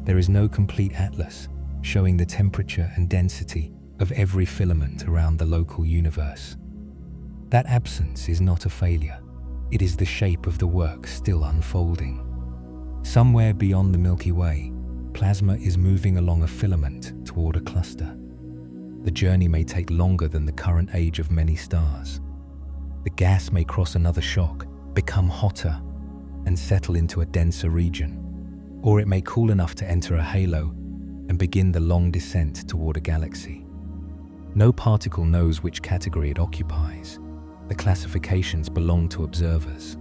[SPEAKER 1] There is no complete atlas showing the temperature and density of every filament around the local universe. That absence is not a failure. It is the shape of the work still unfolding. Somewhere beyond the Milky Way, plasma is moving along a filament toward a cluster. The journey may take longer than the current age of many stars. The gas may cross another shock, become hotter, and settle into a denser region. Or it may cool enough to enter a halo and begin the long descent toward a galaxy. No particle knows which category it occupies. The classifications belong to observers.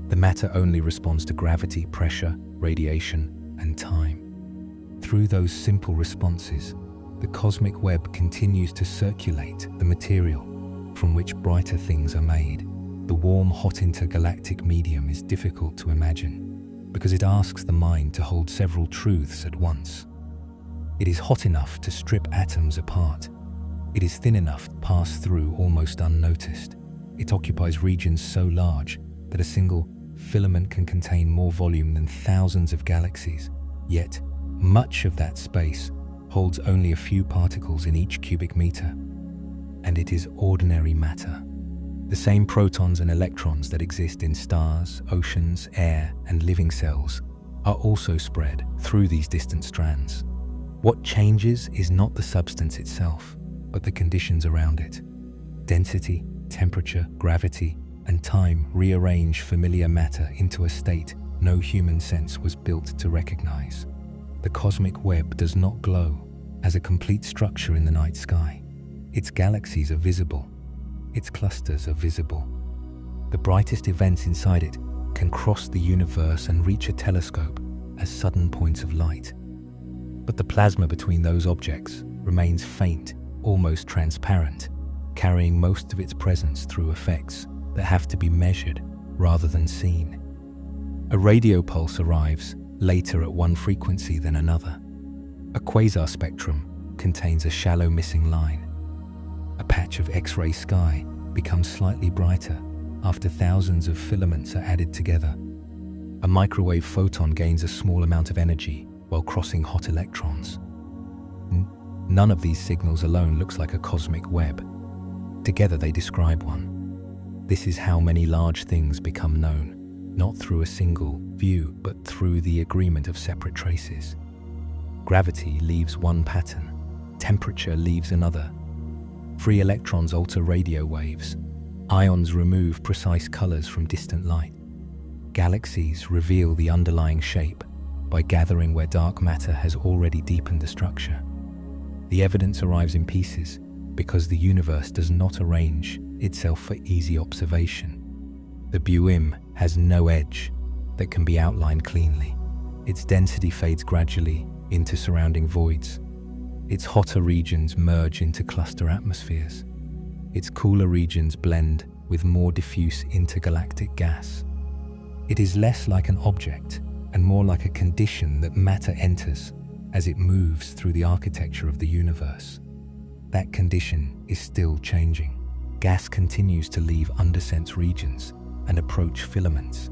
[SPEAKER 1] The matter only responds to gravity, pressure, radiation, and time. Through those simple responses, the cosmic web continues to circulate the material from which brighter things are made. The warm-hot intergalactic medium is difficult to imagine because it asks the mind to hold several truths at once. It is hot enough to strip atoms apart. It is thin enough to pass through almost unnoticed. It occupies regions so large that a single filament can contain more volume than thousands of galaxies. Yet, much of that space holds only a few particles in each cubic meter, and it is ordinary matter. The same protons and electrons that exist in stars, oceans, air, and living cells are also spread through these distant strands. What changes is not the substance itself, but the conditions around it. Density, temperature, gravity, and time rearrange familiar matter into a state no human sense was built to recognize. The cosmic web does not glow as a complete structure in the night sky. Its galaxies are visible. Its clusters are visible. The brightest events inside it can cross the universe and reach a telescope as sudden points of light. But the plasma between those objects remains faint, almost transparent, carrying most of its presence through effects that have to be measured rather than seen. A radio pulse arrives later at one frequency than another. A quasar spectrum contains a shallow missing line. A patch of X-ray sky becomes slightly brighter after thousands of filaments are added together. A microwave photon gains a small amount of energy while crossing hot electrons. None of these signals alone looks like a cosmic web. Together they describe one. This is how many large things become known, not through a single view, but through the agreement of separate traces. Gravity leaves one pattern, temperature leaves another. Free electrons alter radio waves. Ions remove precise colors from distant light. Galaxies reveal the underlying shape by gathering where dark matter has already deepened the structure. The evidence arrives in pieces because the universe does not arrange itself for easy observation. The WHIM has no edge that can be outlined cleanly. Its density fades gradually into surrounding voids. Its hotter regions merge into cluster atmospheres. Its cooler regions blend with more diffuse intergalactic gas. It is less like an object and more like a condition that matter enters as it moves through the architecture of the universe. That condition is still changing. gas continues to leave undersensed regions and approach filaments.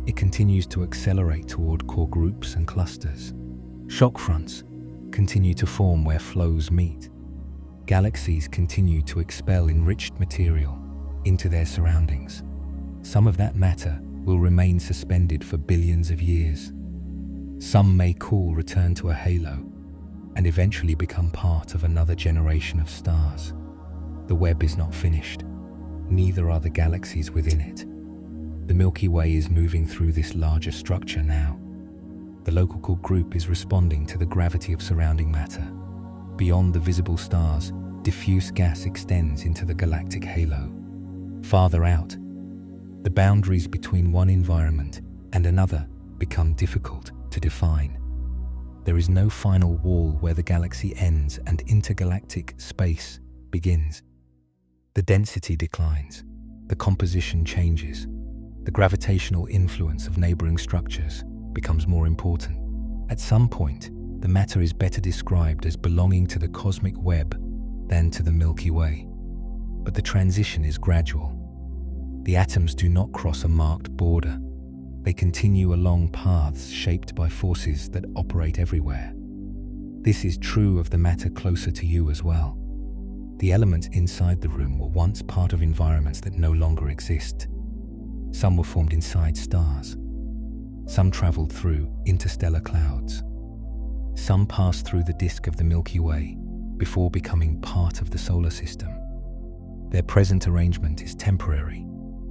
[SPEAKER 1] It continues to accelerate toward core groups and clusters. Shock fronts continue to form where flows meet. Galaxies continue to expel enriched material into their surroundings. Some of that matter will remain suspended for billions of years. Some may cool, return to a halo, and eventually become part of another generation of stars. The web is not finished. Neither are the galaxies within it. The Milky Way is moving through this larger structure now. The local group is responding to the gravity of surrounding matter. Beyond the visible stars, diffuse gas extends into the galactic halo. Farther out, the boundaries between one environment and another become difficult to define. There is no final wall where the galaxy ends and intergalactic space begins. The density declines, the composition changes, the gravitational influence of neighboring structures becomes more important. At some point, the matter is better described as belonging to the cosmic web than to the Milky Way. But the transition is gradual. The atoms do not cross a marked border. They continue along paths shaped by forces that operate everywhere. This is true of the matter closer to you as well. The elements inside the room were once part of environments that no longer exist. Some were formed inside stars. Some traveled through interstellar clouds. Some passed through the disk of the Milky Way before becoming part of the solar system. Their present arrangement is temporary,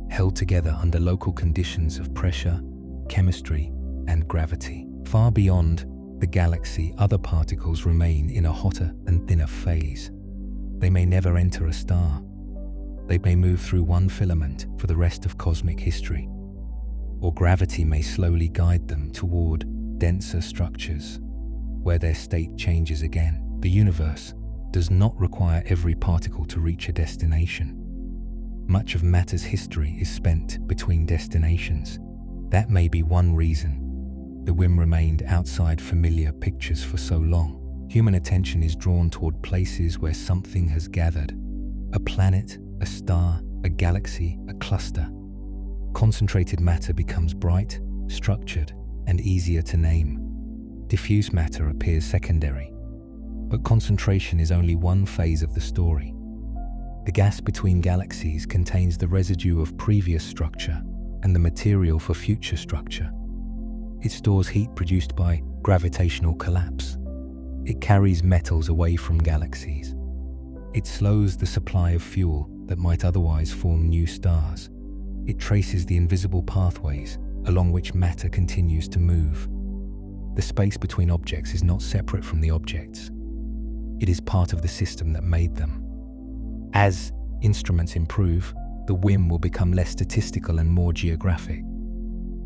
[SPEAKER 1] held together under local conditions of pressure, chemistry, and gravity. Far beyond the galaxy, other particles remain in a hotter and thinner phase. They may never enter a star. They may move through one filament for the rest of cosmic history. Or gravity may slowly guide them toward denser structures, where their state changes again. The universe does not require every particle to reach a destination. Much of matter's history is spent between destinations. That may be one reason the WHIM remained outside familiar pictures for so long. Human attention is drawn toward places where something has gathered. A planet, a star, a galaxy, a cluster. Concentrated matter becomes bright, structured, and easier to name. Diffuse matter appears secondary. But concentration is only one phase of the story. The gas between galaxies contains the residue of previous structure and the material for future structure. It stores heat produced by gravitational collapse. It carries metals away from galaxies. It slows the supply of fuel that might otherwise form new stars. It traces the invisible pathways along which matter continues to move. The space between objects is not separate from the objects. It is part of the system that made them. As instruments improve, the WHIM will become less statistical and more geographic.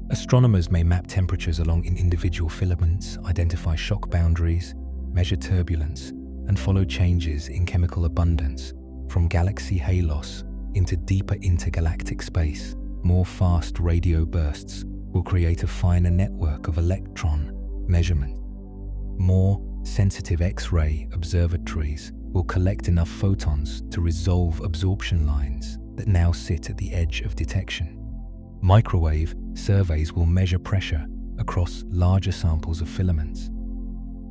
[SPEAKER 1] Astronomers may map temperatures along individual filaments, identify shock boundaries, measure turbulence, and follow changes in chemical abundance from galaxy halos into deeper intergalactic space. More fast radio bursts will create a finer network of electron measurement. More sensitive X-ray observatories will collect enough photons to resolve absorption lines that now sit at the edge of detection. Microwave surveys will measure pressure across larger samples of filaments.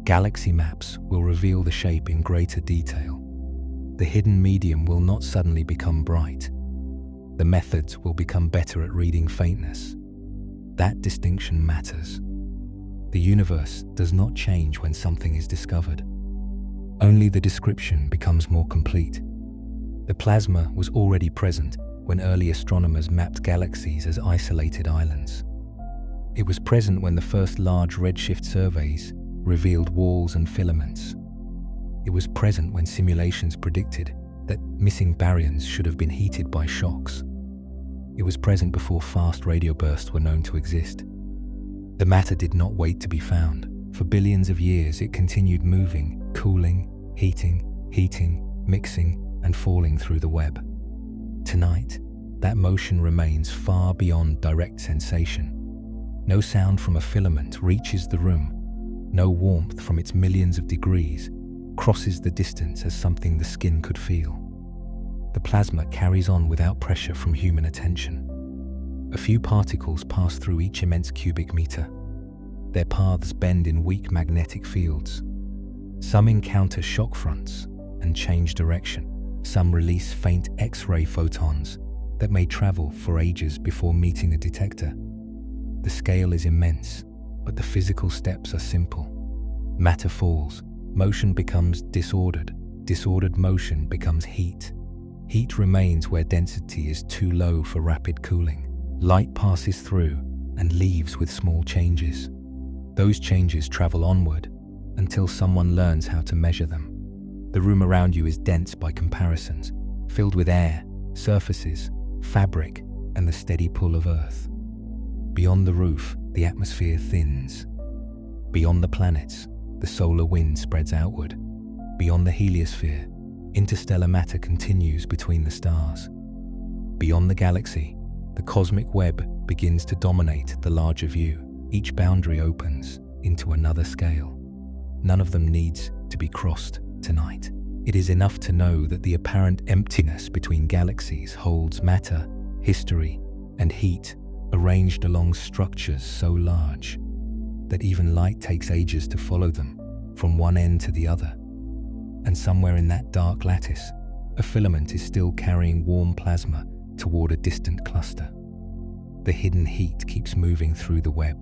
[SPEAKER 1] Galaxy maps will reveal the shape in greater detail. The hidden medium will not suddenly become bright. The methods will become better at reading faintness. That distinction matters. The universe does not change when something is discovered. Only the description becomes more complete. The plasma was already present when early astronomers mapped galaxies as isolated islands. It was present when the first large redshift surveys revealed walls and filaments. It was present when simulations predicted that missing baryons should have been heated by shocks. It was present before fast radio bursts were known to exist. The matter did not wait to be found. For billions of years, it continued moving, cooling, heating, mixing, and falling through the web. Tonight, that motion remains far beyond direct sensation. No sound from a filament reaches the room. No warmth from its millions of degrees crosses the distance as something the skin could feel. The plasma carries on without pressure from human attention. A few particles pass through each immense cubic meter. Their paths bend in weak magnetic fields. Some encounter shock fronts and change direction. Some release faint X-ray photons that may travel for ages before meeting a detector. The scale is immense, but the physical steps are simple. Matter falls, motion becomes disordered. Disordered motion becomes heat. Heat remains where density is too low for rapid cooling. Light passes through and leaves with small changes. Those changes travel onward until someone learns how to measure them. The room around you is dense by comparisons, filled with air, surfaces, fabric, and the steady pull of Earth. Beyond the roof, the atmosphere thins. Beyond the planets, the solar wind spreads outward. Beyond the heliosphere, interstellar matter continues between the stars. Beyond the galaxy, the cosmic web begins to dominate the larger view. Each boundary opens into another scale. None of them needs to be crossed tonight. It is enough to know that the apparent emptiness between galaxies holds matter, history, and heat arranged along structures so large that even light takes ages to follow them from one end to the other. And somewhere in that dark lattice, a filament is still carrying warm plasma toward a distant cluster. The hidden heat keeps moving through the web.